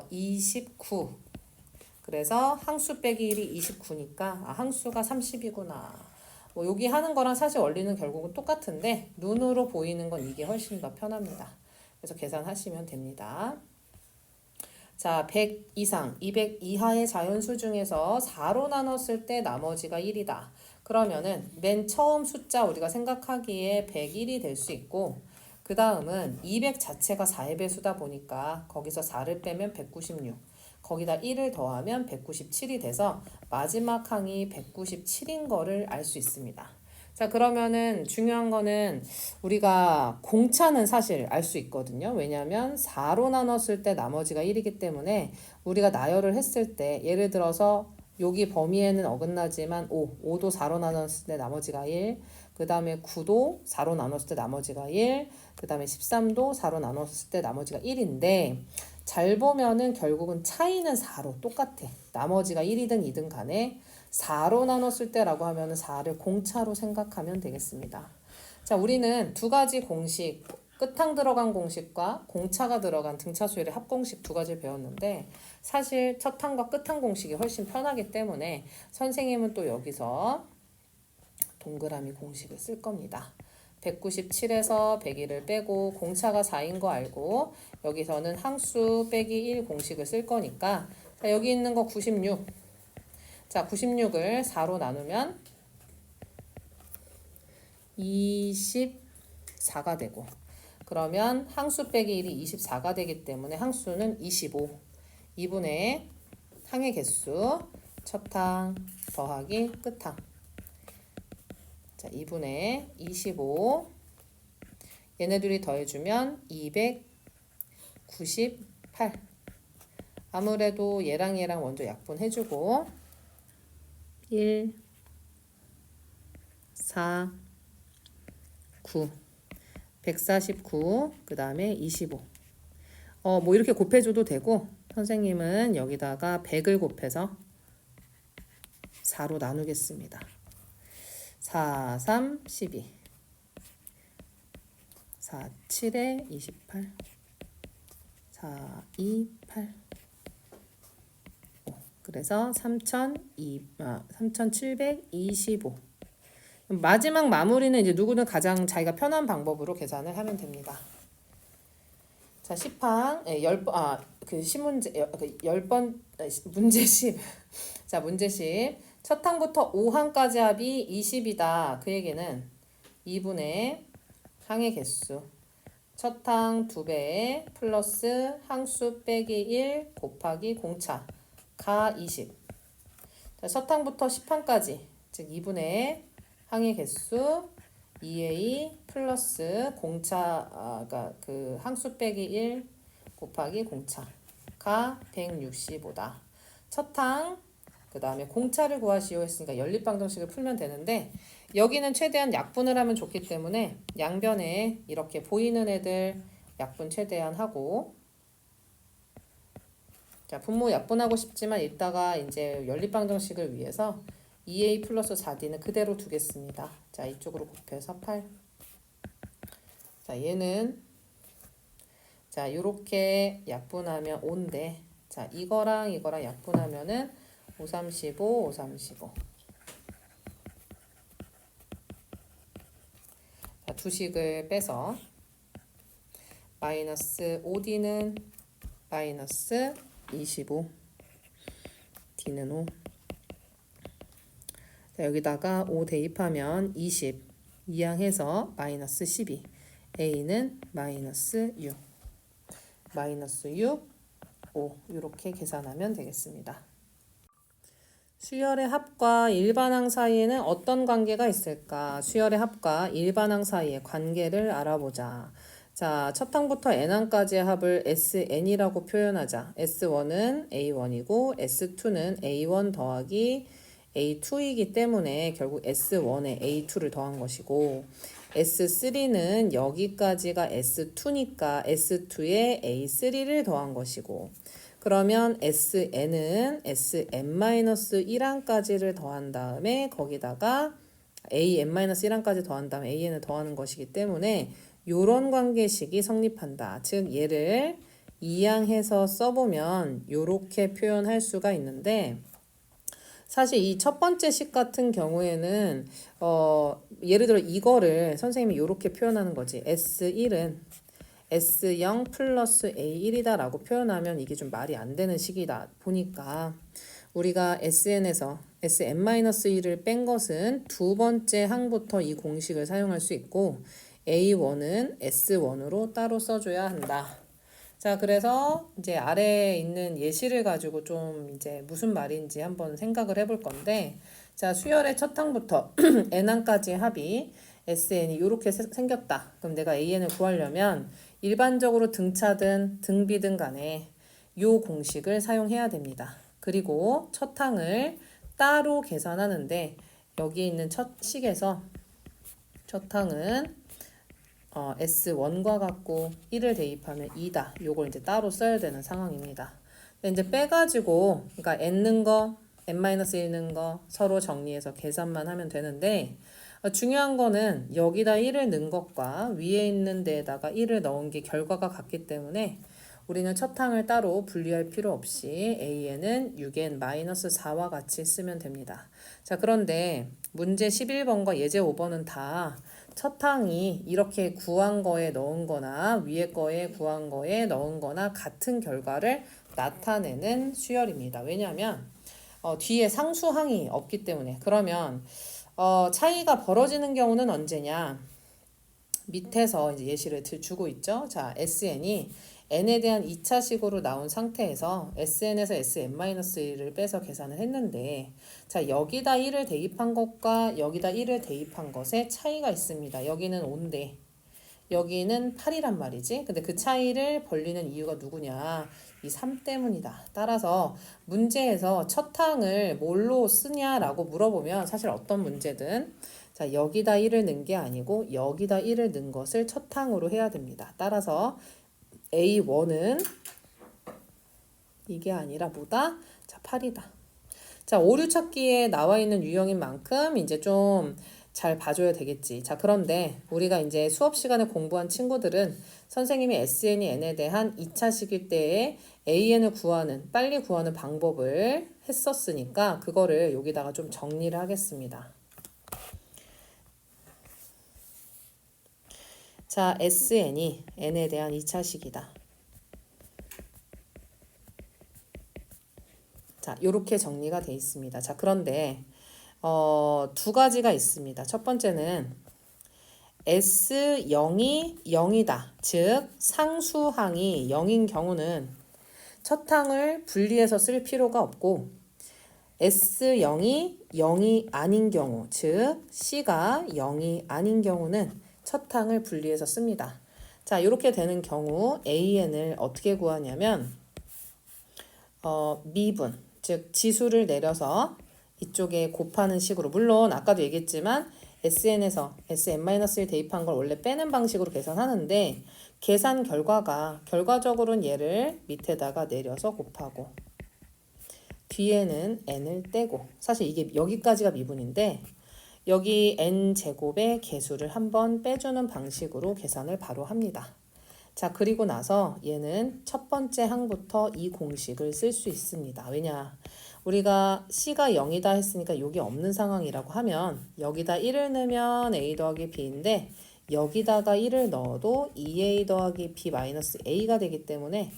Speaker 1: 29. 그 그래서 항수 빼기 1이 29니까 항수가 30이구나. 뭐 여기 하는 거랑 사실 원리는 결국은 똑같은데 눈으로 보이는 건 이게 훨씬 더 편합니다. 그래서 계산하시면 됩니다. 자, 100 이상, 200 이하의 자연수 중에서 4로 나눴을 때 나머지가 1이다. 그러면은 맨 처음 숫자 우리가 생각하기에 101이 될 수 있고 그 다음은 200 자체가 4의 배수다 보니까 거기서 4를 빼면 196 거기다 1을 더하면 197이 돼서 마지막 항이 197인 거를 알 수 있습니다. 자, 그러면은 중요한 거는 우리가 공차는 사실 알 수 있거든요. 왜냐하면 4로 나눴을 때 나머지가 1이기 때문에 우리가 나열을 했을 때 예를 들어서 여기 범위에는 어긋나지만 5도 4로 나눴을 때 나머지가 1, 그 다음에 9도 4로 나눴을 때 나머지가 1, 그 다음에 13도 4로 나눴을 때 나머지가 1인데 잘 보면은 결국은 차이는 4로 똑같아. 나머지가 1이든 2든 간에 4로 나눴을 때라고 하면은 4를 공차로 생각하면 되겠습니다. 자, 우리는 두 가지 공식, 끝항 들어간 공식과 공차가 들어간 등차수열의 합공식 두 가지를 배웠는데 사실 첫항과 끝항 공식이 훨씬 편하기 때문에 선생님은 또 여기서 동그라미 공식을 쓸 겁니다. 197에서 101을 빼고 공차가 4인 거 알고 여기서는 항수 빼기 1 공식을 쓸 거니까 자, 여기 있는 거 96. 자, 96을 4로 나누면 24가 되고 그러면 항수 빼기 1이 24가 되기 때문에 항수는 25. 2분의 항의 개수 첫항 더하기 끝항. 자, 2분의 25. 얘네들이 더해주면 298. 아무래도 얘랑 얘랑 먼저 약분해주고 1, 4, 9, 149, 그 다음에 25. 뭐 이렇게 곱해줘도 되고 선생님은 여기다가 100을 곱해서 4로 나누겠습니다. 4, 3, 12. 4, 7에 28. 4, 2, 8. 그래서 3725. 마지막 마무리는 이제 누구든 가장 자기가 편한 방법으로 계산을 하면 됩니다. 자, 10항, 10번, 그 시문제, 10번, 문제 10. 자, 문제 10. 첫 항부터 5항까지 합이 20이다. 그 얘기는 2분의 항의 개수. 첫 항 2배 플러스 항수 빼기 1 곱하기 공차. 가 20. 자, 첫 항부터 10항까지, 즉 2분의 항의 개수 2a 플러스 공차, 그러니까 그 항수 빼기 1 곱하기 공차가 165다. 첫 항, 그 다음에 공차를 구하시오 했으니까 연립방정식을 풀면 되는데 여기는 최대한 약분을 하면 좋기 때문에 양변에 이렇게 보이는 애들 약분 최대한 하고 자, 분모 약분하고 싶지만 이따가 이제 연립방정식을 위해서 2a 플러스 4d는 그대로 두겠습니다. 자, 이쪽으로 곱해서 8. 자, 얘는 자, 요렇게 약분하면 5인데 자, 이거랑 약분하면은 5, 35, 5, 35. 자, 두식을 빼서 마이너스 5d는 마이너스 25, d는 5. 자, 여기다가 5 대입하면 20, 이항해서 마이너스 12, a는 마이너스 6, 마이너스 6, 5 이렇게 계산하면 되겠습니다. 수열의 합과 일반항 사이에는 어떤 관계가 있을까? 수열의 합과 일반항 사이의 관계를 알아보자. 자, 첫 항부터 n항까지의 합을 sn이라고 표현하자. s1은 a1이고 s2는 a1 더하기 a2이기 때문에 결국 s1에 a2를 더한 것이고 s3는 여기까지가 s2니까 s2에 a3를 더한 것이고 그러면 sn은 sn-1항까지를 더한 다음에 거기다가 an-1항까지 더한 다음에 an을 더하는 것이기 때문에 요런 관계식이 성립한다. 즉 얘를 이양해서 써보면 요렇게 표현할 수가 있는데 사실 이 첫 번째 식 같은 경우에는 예를 들어 이거를 선생님이 요렇게 표현하는 거지. S1은 S0 플러스 A1이다 라고 표현하면 이게 좀 말이 안 되는 식이다 보니까 우리가 SN에서 SM-1을 뺀 것은 두 번째 항부터 이 공식을 사용할 수 있고 A1은 S1으로 따로 써줘야 한다. 자, 그래서 이제 아래에 있는 예시를 가지고 좀 이제 무슨 말인지 한번 생각을 해볼 건데, 자, 수열의 첫 항부터 n항까지 합이 SN이 이렇게 생겼다. 그럼 내가 AN을 구하려면 일반적으로 등차든 등비든 간에 요 공식을 사용해야 됩니다. 그리고 첫 항을 따로 계산하는데 여기 있는 첫 식에서 첫 항은 S1과 같고 1을 대입하면 2다. 요걸 이제 따로 써야 되는 상황입니다. 근데 이제 빼가지고 그러니까 n는 거, n-1는 거 서로 정리해서 계산만 하면 되는데 중요한 거는 여기다 1을 넣은 것과 위에 있는 데에다가 1을 넣은 게 결과가 같기 때문에 우리는 첫 항을 따로 분리할 필요 없이 AN은 6n-4와 같이 쓰면 됩니다. 자, 그런데 문제 11번과 예제 5번은 다 첫 항이 이렇게 구한 거에 넣은 거나 위에 거에 구한 거에 넣은 거나 같은 결과를 나타내는 수열입니다. 왜냐하면 뒤에 상수항이 없기 때문에. 그러면 차이가 벌어지는 경우는 언제냐? 밑에서 이제 예시를 주고 있죠. 자, SN이 n에 대한 2차식으로 나온 상태에서 SN에서 SM-1를 빼서 계산을 했는데 자, 여기다 1을 대입한 것과 여기다 1을 대입한 것에 차이가 있습니다. 여기는 5인데 여기는 8이란 말이지. 근데 그 차이를 벌리는 이유가 누구냐? 이 3 때문이다. 따라서 문제에서 첫 항을 뭘로 쓰냐라고 물어보면 사실 어떤 문제든 자, 여기다 1을 넣은 게 아니고 여기다 1을 넣은 것을 첫 항으로 해야 됩니다. 따라서 A1은 이게 아니라 뭐다? 자, 8이다. 자, 오류 찾기에 나와 있는 유형인 만큼 이제 좀 잘 봐줘야 되겠지. 자, 그런데 우리가 이제 수업 시간에 공부한 친구들은 선생님이 SN이 n에 대한 2차식일 때에 AN을 빨리 구하는 방법을 했었으니까 그거를 여기다가 좀 정리를 하겠습니다. 자, SN이 n에 대한 2차식이다. 자, 요렇게 정리가 돼 있습니다. 자, 그런데 두 가지가 있습니다. 첫 번째는 S0이 0이다. 즉 상수항이 0인 경우는 첫 항을 분리해서 쓸 필요가 없고 S0이 0이 아닌 경우, 즉 C가 0이 아닌 경우는 첫 항을 분리해서 씁니다. 자, 이렇게 되는 경우 AN을 어떻게 구하냐면 미분, 즉 지수를 내려서 이쪽에 곱하는 식으로, 물론 아까도 얘기했지만 SN에서 SM-1을 대입한 걸 원래 빼는 방식으로 계산하는데 계산 결과적으로는 얘를 밑에다가 내려서 곱하고 뒤에는 n을 떼고, 사실 이게 여기까지가 미분인데 여기 n제곱의 개수를 한번 빼주는 방식으로 계산을 바로 합니다. 자, 그리고 나서 얘는 첫 번째 항부터 이 공식을 쓸 수 있습니다. 왜냐? 우리가 C가 0이다 했으니까 여기 없는 상황이라고 하면 여기다 1을 넣으면 A 더하기 B인데 여기다가 1을 넣어도 2A 더하기 B 마이너스 A가 되기 때문에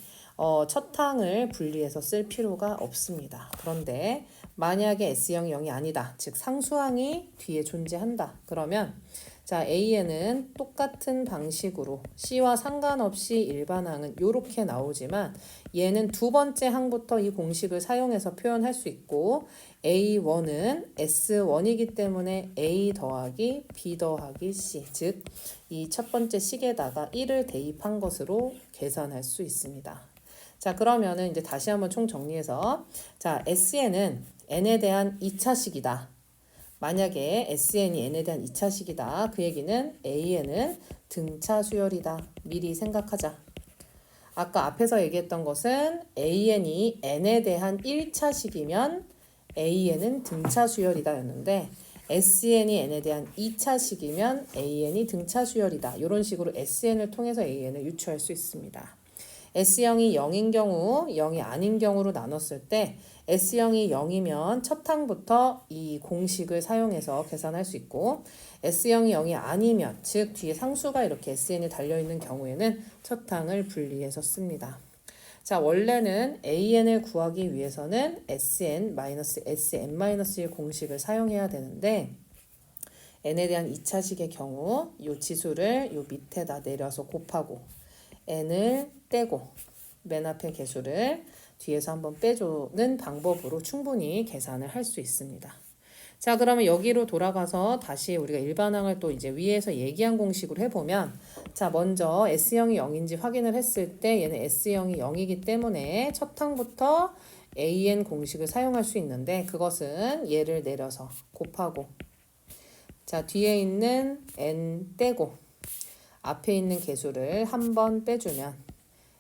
Speaker 1: 첫 항을 분리해서 쓸 필요가 없습니다. 그런데 만약에 S형이 0이 아니다. 즉 상수항이 뒤에 존재한다. 그러면 자, AN은 똑같은 방식으로 C와 상관없이 일반항은 이렇게 나오지만 얘는 두 번째 항부터 이 공식을 사용해서 표현할 수 있고 A1은 S1이기 때문에 A 더하기 B 더하기 C, 즉 이 첫 번째 식에다가 1을 대입한 것으로 계산할 수 있습니다. 자, 그러면은 이제 다시 한번 총 정리해서 자, SN은 n에 대한 2차식이다. 만약에 SN이 n에 대한 2차식이다. 그 얘기는 AN은 등차 수열이다. 미리 생각하자. 아까 앞에서 얘기했던 것은 AN이 n에 대한 1차식이면 AN은 등차 수열이다 였는데 SN이 n에 대한 2차식이면 AN이 등차 수열이다. 이런 식으로 SN을 통해서 AN을 유추할 수 있습니다. S형이 0인 경우, 0이 아닌 경우로 나눴을 때 S형이 0이면 첫 항부터 이 공식을 사용해서 계산할 수 있고 S형이 0이 아니면 즉 뒤에 상수가 이렇게 SN이 달려있는 경우에는 첫 항을 분리해서 씁니다. 자, 원래는 AN을 구하기 위해서는 SN-SN-1 공식을 사용해야 되는데 n에 대한 2차식의 경우 이 지수를 요 밑에다 내려서 곱하고 n을 떼고 맨 앞에 개수를 뒤에서 한번 빼주는 방법으로 충분히 계산을 할 수 있습니다. 자, 그러면 여기로 돌아가서 다시 우리가 일반항을 또 이제 위에서 얘기한 공식으로 해보면 자, 먼저 S형이 0인지 확인을 했을 때 얘는 S형이 0이기 때문에 첫 항부터 AN 공식을 사용할 수 있는데 그것은 얘를 내려서 곱하고 자, 뒤에 있는 n 떼고 앞에 있는 개수를 한 번 빼주면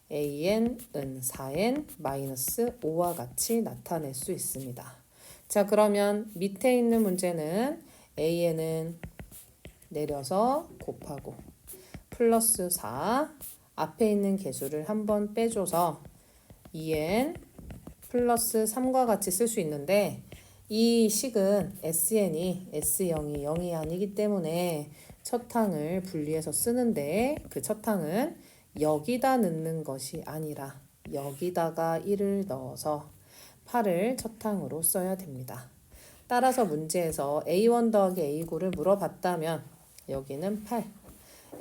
Speaker 1: an은 4n-5와 같이 나타낼 수 있습니다. 자, 그러면 밑에 있는 문제는 an은 내려서 곱하고 플러스 4 앞에 있는 개수를 한 번 빼줘서 2n 플러스 3과 같이 쓸 수 있는데 이 식은 SN이 S0이 0이 아니기 때문에 첫 항을 분리해서 쓰는데 그 첫 항은 여기다 넣는 것이 아니라 여기다가 1을 넣어서 8을 첫 항으로 써야 됩니다. 따라서 문제에서 A1 더하기 A9를 물어봤다면 여기는 8,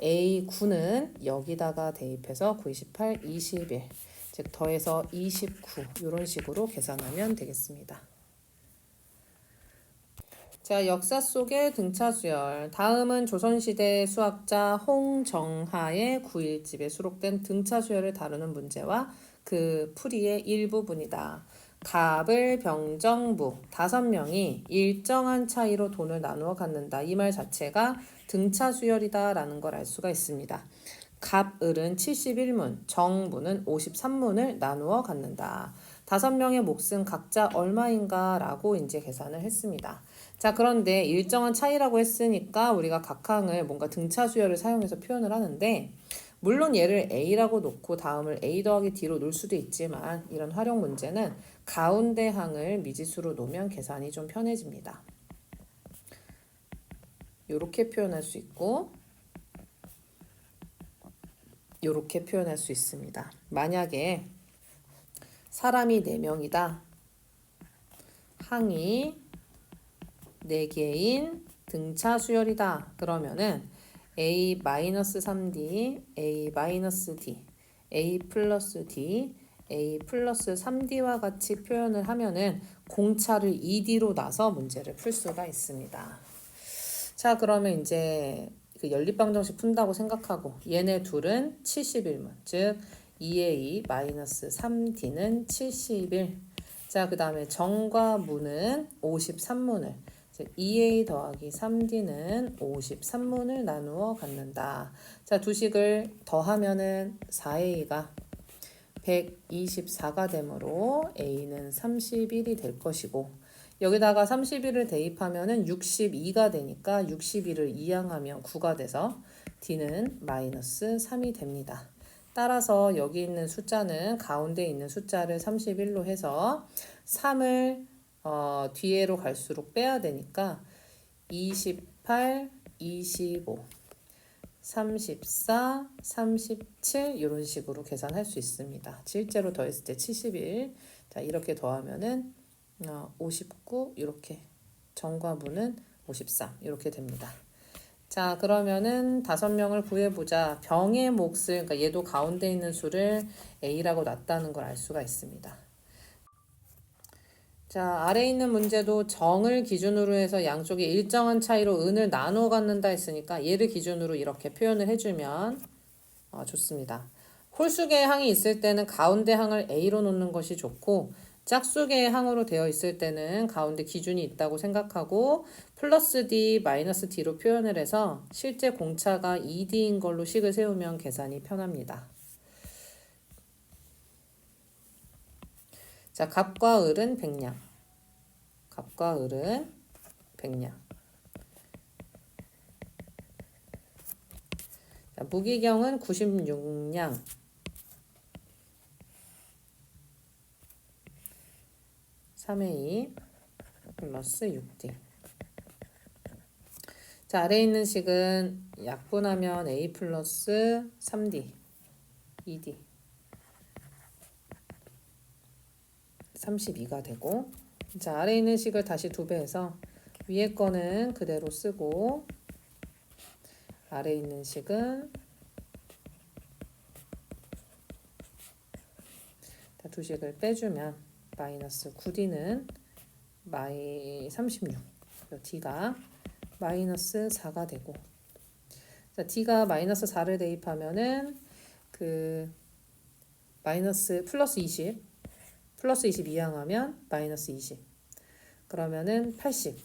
Speaker 1: A9는 여기다가 대입해서 9, 28, 21, 즉 더해서 29 이런 식으로 계산하면 되겠습니다. 자, 역사 속의 등차수열. 다음은 조선시대 수학자 홍정하의 9일집에 수록된 등차수열을 다루는 문제와 그 풀이의 일부분이다. 갑을 병정부 5명이 일정한 차이로 돈을 나누어 갖는다. 이 말 자체가 등차수열이다 라는 걸 알 수가 있습니다. 갑을은 71문, 정부는 53문을 나누어 갖는다. 5명의 몫은 각자 얼마인가 라고 이제 계산을 했습니다. 자, 그런데 일정한 차이라고 했으니까 우리가 각 항을 뭔가 등차수열을 사용해서 표현을 하는데 물론 얘를 A라고 놓고 다음을 A 더하기 D로 놓을 수도 있지만 이런 활용 문제는 가운데 항을 미지수로 놓으면 계산이 좀 편해집니다. 이렇게 표현할 수 있고 이렇게 표현할 수 있습니다. 만약에 사람이 4명이다. 항이 4개인 등차 수열이다. 그러면은 A-3D, A-D, A 플러스 D, A 플러스 3D와 같이 표현을 하면은 공차를 2D로 놔서 문제를 풀 수가 있습니다. 자, 그러면 이제 그 연립방정식 푼다고 생각하고 얘네 둘은 71문, 즉 2A-3D는 71. 자, 그 다음에 정과 무는 53문을 즉 2A 더하기 3D는 53문을 나누어 갖는다. 자, 두 식을 더하면은 4A가 124가 되므로 A는 31이 될 것이고 여기다가 31을 대입하면은 62가 되니까 61을 이항하면 9가 돼서 D는 마이너스 3이 됩니다. 따라서 여기 있는 숫자는 가운데 있는 숫자를 31로 해서 3을 뒤에로 갈수록 빼야 되니까 28, 25, 34, 37 이런 식으로 계산할 수 있습니다. 실제로 더했을 때 71. 자, 이렇게 더하면은 59 이렇게 정과 무는 53 이렇게 됩니다. 자, 그러면은 5명을 구해보자. 병의 몫을 그러니까 얘도 가운데 있는 수를 A라고 놨다는 걸 알 수가 있습니다. 자, 아래 있는 문제도 정을 기준으로 해서 양쪽에 일정한 차이로 은을 나누어 갖는다 했으니까 얘를 기준으로 이렇게 표현을 해주면 좋습니다. 홀수계의 항이 있을 때는 가운데 항을 A로 놓는 것이 좋고 짝수계의 항으로 되어 있을 때는 가운데 기준이 있다고 생각하고 플러스 D, 마이너스 D로 표현을 해서 실제 공차가 2D인 걸로 식을 세우면 계산이 편합니다. 자, 갑과 을은 100냥. 갑과 을은 100냥. 자, 무기경은 96냥. 3A 플러스 6D. 자, 아래에 있는 식은 약분하면 A 플러스 3D, 2D, 32가 되고, 자, 아래에 있는 식을 다시 2배해서 위에 거는 그대로 쓰고, 아래에 있는 식은 두 식을 빼주면 마이너스 9D는 마이 36, D가 마이너스 4가 되고, 자, D가 마이너스 4를 대입하면은 그 마이너스 플러스 20, 플러스 20 이항하면 마이너스 20. 그러면은 80.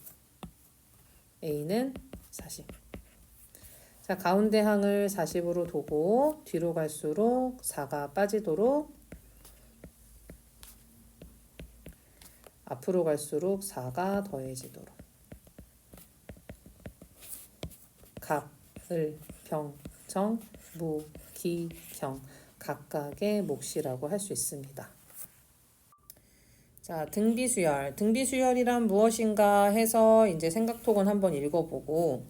Speaker 1: A는 40. 자, 가운데 항을 40으로 두고 뒤로 갈수록 4가 빠지도록, 앞으로 갈수록 4가 더해지도록. 각, 을, 병, 정, 무, 기, 경 각각의 몫이라고 할 수 있습니다. 자, 등비수열. 등비수열이란 무엇인가 해서 이제 생각톡은 한번 읽어보고,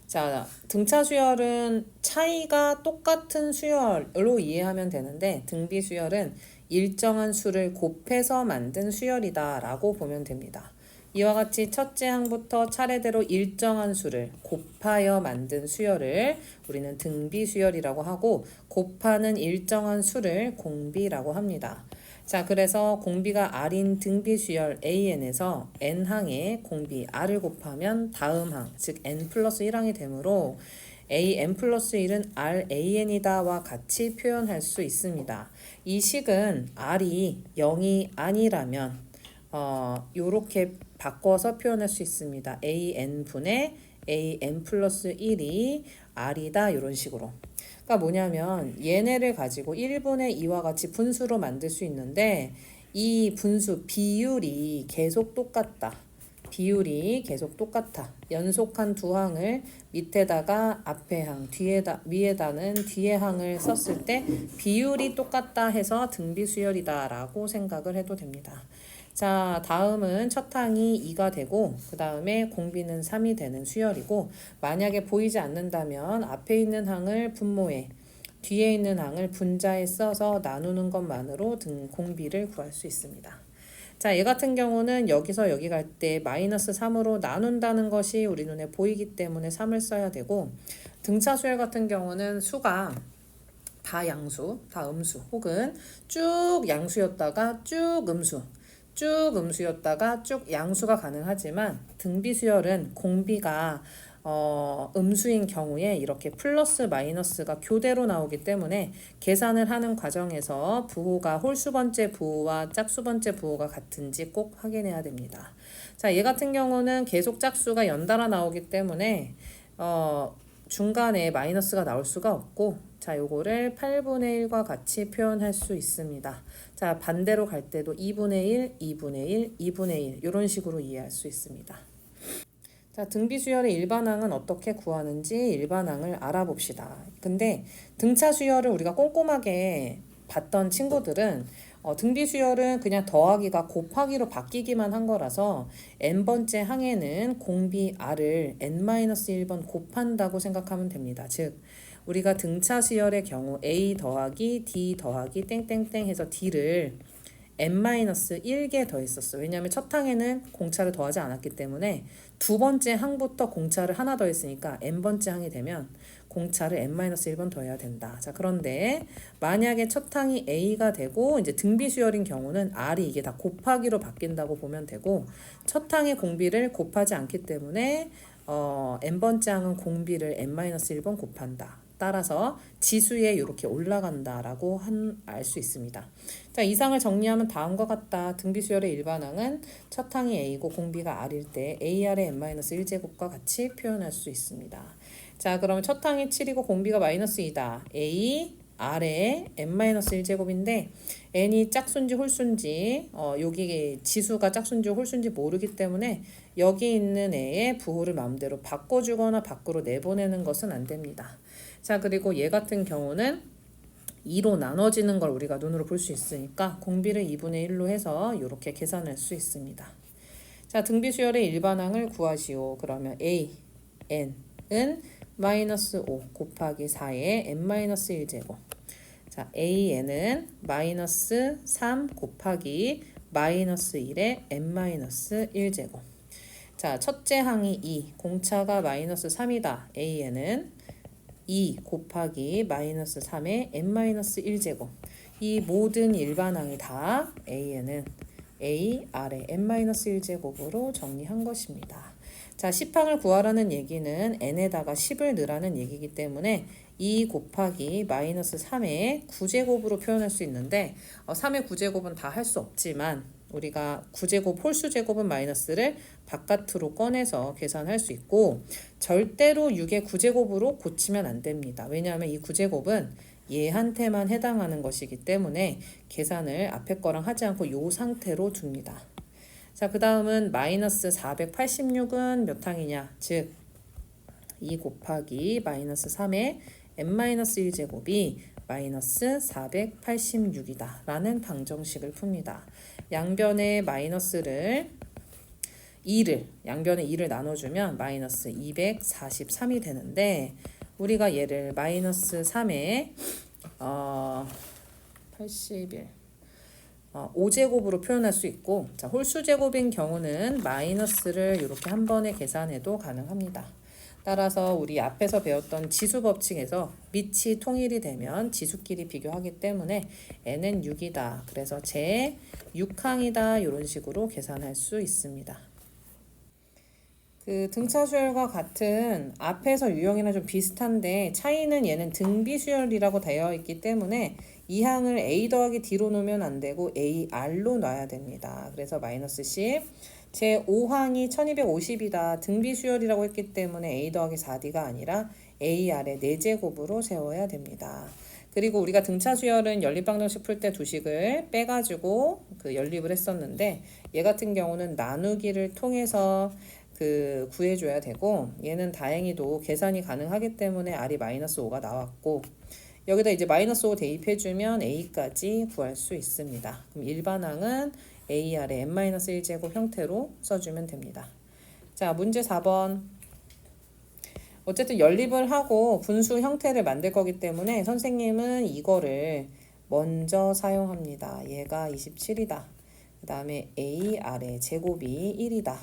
Speaker 1: 자, 등차 수열은 차이가 똑같은 수열로 이해하면 되는데, 등비수열은 일정한 수를 곱해서 만든 수열이다 라고 보면 됩니다. 이와 같이 첫째 항부터 차례대로 일정한 수를 곱하여 만든 수열을 우리는 등비수열이라고 하고, 곱하는 일정한 수를 공비라고 합니다. 자, 그래서 공비가 R인 등비수열 AN에서 N항에 공비 R을 곱하면 다음 항, 즉 N 플러스 1항이 되므로 AN 플러스 1은 RAN이다와 같이 표현할 수 있습니다. 이 식은 R이 0이 아니라면 요렇게 바꿔서 표현할 수 있습니다. AN분의 AN 플러스 1이 R이다, 이런 식으로. 그러니까 뭐냐면 얘네를 가지고 1분의 2와 같이 분수로 만들 수 있는데, 이 분수 비율이 계속 똑같다. 비율이 계속 똑같아. 연속한 두 항을 밑에다가 앞에 항, 위에다는 뒤에 항을 썼을 때 비율이 똑같다 해서 등비수열이다 라고 생각을 해도 됩니다. 자, 다음은 첫 항이 2가 되고, 그 다음에 공비는 3이 되는 수열이고, 만약에 보이지 않는다면 앞에 있는 항을 분모에, 뒤에 있는 항을 분자에 써서 나누는 것만으로 공비를 구할 수 있습니다. 자, 얘 같은 경우는 여기서 여기 갈 때 마이너스 3으로 나눈다는 것이 우리 눈에 보이기 때문에 3을 써야 되고, 등차 수열 같은 경우는 수가 다 양수, 다 음수, 혹은 쭉 양수였다가 쭉 음수, 쭉 음수였다가 쭉 양수가 가능하지만, 등비수열은 공비가 음수인 경우에 이렇게 플러스 마이너스가 교대로 나오기 때문에 계산을 하는 과정에서 부호가 홀수번째 부호와 짝수번째 부호가 같은지 꼭 확인해야 됩니다. 자, 얘 같은 경우는 계속 짝수가 연달아 나오기 때문에 중간에 마이너스가 나올 수가 없고, 자, 요거를 8분의 1과 같이 표현할 수 있습니다. 자, 반대로 갈 때도 2분의 1, 2분의 1, 2분의 1 이런 식으로 이해할 수 있습니다. 자, 등비수열의 일반항은 어떻게 구하는지 일반항을 알아봅시다. 근데 등차 수열을 우리가 꼼꼼하게 봤던 친구들은 등비수열은 그냥 더하기가 곱하기로 바뀌기만 한 거라서 n번째 항에는 공비 R을 n-1번 곱한다고 생각하면 됩니다. 즉 우리가 등차 수열의 경우 A 더하기 D 더하기 땡땡땡 해서 D를 n-1개 더했었어. 왜냐하면 첫 항에는 공차를 더하지 않았기 때문에 두 번째 항부터 공차를 하나 더했으니까 n번째 항이 되면 공차를 n-1번 더해야 된다. 자, 그런데 만약에 첫 항이 A가 되고 이제 등비수열인 경우는 R이 이게 다 곱하기로 바뀐다고 보면 되고, 첫 항의 공비를 곱하지 않기 때문에 n번째 항은 공비를 n-1번 곱한다. 따라서 지수에 이렇게 올라간다라고 알 수 있습니다. 자, 이상을 정리하면 다음과 같다. 등비수열의 일반항은 첫 항이 A고 공비가 R일 때 AR의 n-1제곱과 같이 표현할 수 있습니다. 자, 그러면 첫 항이 7이고 공비가 마이너스 2다. A, R의 n-1제곱인데 n이 짝수인지 홀수인지 여기 지수가 짝수인지 홀수인지 모르기 때문에 여기 있는 애의 부호를 마음대로 바꿔주거나 밖으로 내보내는 것은 안 됩니다. 자, 그리고 얘 같은 경우는 2로 나눠지는 걸 우리가 눈으로 볼 수 있으니까 공비를 2분의 1로 해서 이렇게 계산할 수 있습니다. 자, 등비수열의 일반항을 구하시오. 그러면 AN은 마이너스 5 곱하기 4의 n-1제곱. 자, AN은 마이너스 3 곱하기 마이너스 1의 n-1제곱. 자, 첫째 항이 2, 공차가 마이너스 3이다. AN은 2 곱하기 마이너스 3의 n-1제곱. 이 모든 일반항이 다 AN은 A 아래 n-1제곱으로 정리한 것입니다. 자, 10항을 구하라는 얘기는 n에다가 10을 넣으라는 얘기이기 때문에 2 곱하기 마이너스 3의 9제곱으로 표현할 수 있는데 3의 9제곱은 다 할 수 없지만 우리가 9제곱 홀수제곱은 마이너스를 바깥으로 꺼내서 계산할 수 있고 절대로 6의 9제곱으로 고치면 안 됩니다. 왜냐하면 이 9제곱은 얘한테만 해당하는 것이기 때문에 계산을 앞에 거랑 하지 않고 이 상태로 둡니다. 자, 그 다음은 마이너스 486은 몇 항이냐? 즉 2 곱하기 마이너스 3의 n-1제곱이 마이너스 486이다 라는 방정식을 풉니다. 양변에 마이너스를 2를 양변에 2를 나눠주면 마이너스 243이 되는데 우리가 얘를 마이너스 3에 81 5제곱으로 표현할 수 있고 자, 홀수제곱인 경우는 마이너스를 이렇게 한 번에 계산해도 가능합니다. 따라서 우리 앞에서 배웠던 지수법칙에서 밑이 통일이 되면 지수끼리 비교하기 때문에 n은 6이다. 그래서 제 6항이다. 이런 식으로 계산할 수 있습니다. 그 등차수열과 같은 앞에서 유형이나 좀 비슷한데 차이는 얘는 등비수열이라고 되어 있기 때문에 이 항을 a 더하기 d로 놓으면 안 되고 ar로 놔야 됩니다. 그래서 마이너스 10 제 5항이 1250이다. 등비수열이라고 했기 때문에 a 더하기 4d가 아니라 ar의 4제곱으로 세워야 됩니다. 그리고 우리가 등차수열은 연립방정식 풀 때 두 식을 빼가지고 그 연립을 했었는데 얘 같은 경우는 나누기를 통해서 그 구해줘야 되고 얘는 다행히도 계산이 가능하기 때문에 r이 마이너스 5가 나왔고 여기다 이제 마이너스 5 대입해주면 a까지 구할 수 있습니다. 그럼 일반항은 ar의 n-1제곱 형태로 써주면 됩니다. 자, 문제 4번. 어쨌든 연립을 하고 분수 형태를 만들 거기 때문에 선생님은 이거를 먼저 사용합니다. 얘가 27이다. 그 다음에 ar의 제곱이 1이다.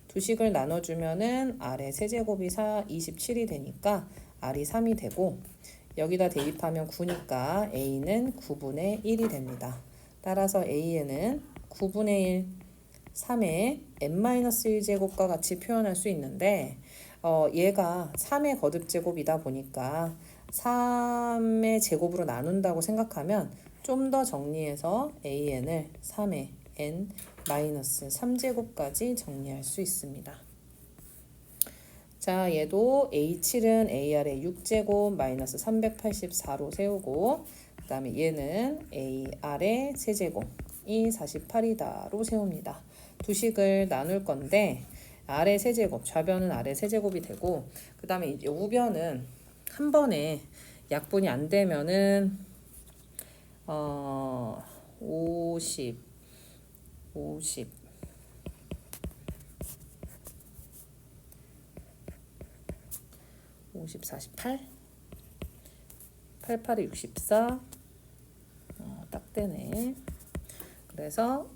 Speaker 1: 두 식을 나눠주면은 r의 세제곱이 27이 되니까 r이 3이 되고 여기다 대입하면 9니까 a는 9분의 1이 됩니다. 따라서 a는 9분의 1, 3의 n-1제곱과 같이 표현할 수 있는데 얘가 3의 거듭제곱이다 보니까 3의 제곱으로 나눈다고 생각하면 좀 더 정리해서 an을 3의 n-3제곱까지 정리할 수 있습니다. 자, 얘도 A7은 AR의 6제곱 마이너스 384로 세우고 그 다음에 얘는 AR의 세제곱이 48이다로 세웁니다. 두 식을 나눌 건데 R의 세제곱, 좌변은 R의 세제곱이 되고 그 다음에 이제 우변은 한 번에 약분이 안 되면은 50 48 88에 64 딱 되네. 그래서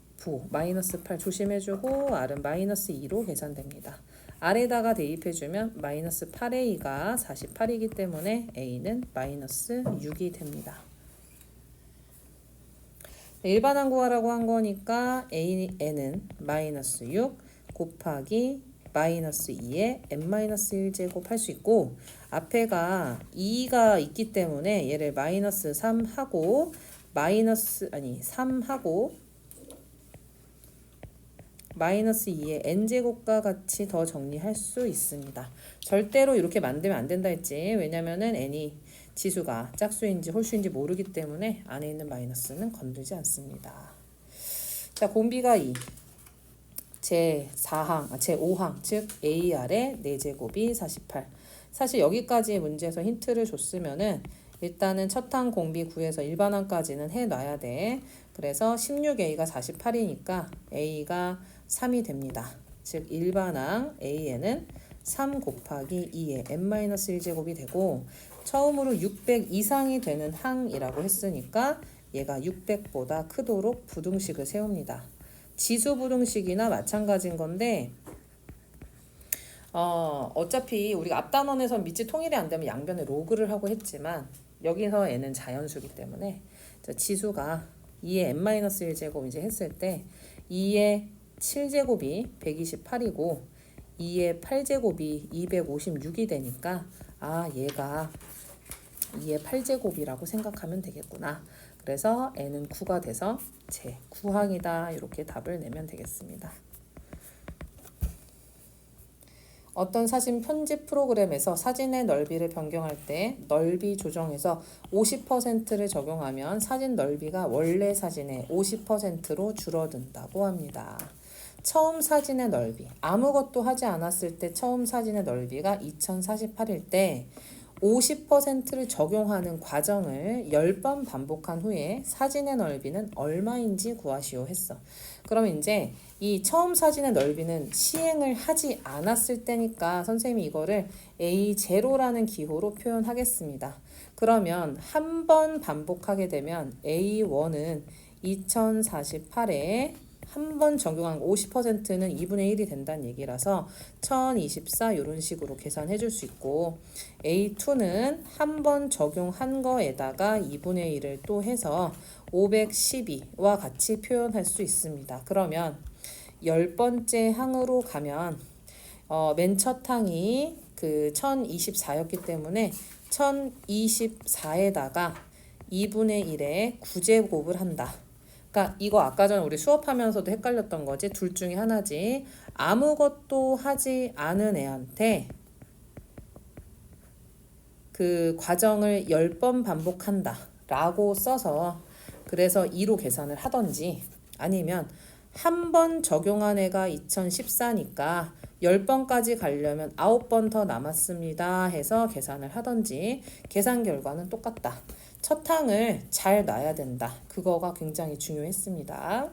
Speaker 1: 마이너스 8 조심해주고 R은 마이너스 2로 계산됩니다. R에다가 대입해주면 마이너스 8의 2가 48이기 때문에 A는 마이너스 6이 됩니다. 일반항 구하라고 한 거니까 N은 마이너스 6 곱하기 마이너스 2의 n-1제곱 할 수 있고 앞에가 2가 있기 때문에 얘를 마이너스 3하고 3하고 마이너스 2의 n제곱과 같이 더 정리할 수 있습니다. 절대로 이렇게 만들면 안 된다 했지. 왜냐면은 n이 지수가 짝수인지 홀수인지 모르기 때문에 안에 있는 마이너스는 건들지 않습니다. 자, 공비가 2. 제5항, 즉 AR의 4제곱이 48. 사실 여기까지 문제에서 힌트를 줬으면은 일단은 첫 항 공비 구해서 일반항까지는 해놔야 돼. 그래서 16A가 48이니까 A가 3이 됩니다. 즉 일반항 A에는 3 곱하기 2의 n-1제곱이 되고 처음으로 600 이상이 되는 항이라고 했으니까 얘가 600보다 크도록 부등식을 세웁니다. 지수 부등식이나 마찬가지인 건데 어차피 우리가 앞단원에서 밑이 통일이 안 되면 양변에 로그를 하고 했지만 여기서 얘는 자연수기 때문에 지수가 2의 n-1제곱 이제 했을 때 2의 7제곱이 128이고 2의 8제곱이 256이 되니까 얘가 2의 8제곱이라고 생각하면 되겠구나. 그래서 n은 9가 돼서 제 9항이다. 이렇게 답을 내면 되겠습니다. 어떤 사진 편집 프로그램에서 사진의 넓이를 변경할 때 넓이 조정에서 50%를 적용하면 사진 넓이가 원래 사진의 50%로 줄어든다고 합니다. 처음 사진의 넓이, 아무것도 하지 않았을 때 처음 사진의 넓이가 2048일 때 50%를 적용하는 과정을 10번 반복한 후에 사진의 넓이는 얼마인지 구하시오 했어. 그럼 이제 이 처음 사진의 넓이는 시행을 하지 않았을 때니까 선생님이 이거를 A0라는 기호로 표현하겠습니다. 그러면 한 번 반복하게 되면 A1은 2048에 한 번 적용한 50%는 2분의 1이 된다는 얘기라서 1024 이런 식으로 계산해 줄 수 있고 A2는 한 번 적용한 거에다가 2분의 1을 또 해서 512와 같이 표현할 수 있습니다. 그러면 10번째 항으로 가면 맨 첫 항이 그 1024였기 때문에 1024에다가 2분의 1의 9제곱을 한다. 그러니까 이거 아까 전에 우리 수업하면서도 헷갈렸던 거지. 둘 중에 하나지. 아무것도 하지 않은 애한테 그 과정을 10번 반복한다 라고 써서 그래서 2로 계산을 하던지 아니면 한 번 적용한 애가 2014니까 10번까지 가려면 9번 더 남았습니다 해서 계산을 하던지 계산 결과는 똑같다. 첫 항을 잘 놔야 된다. 그거가 굉장히 중요했습니다.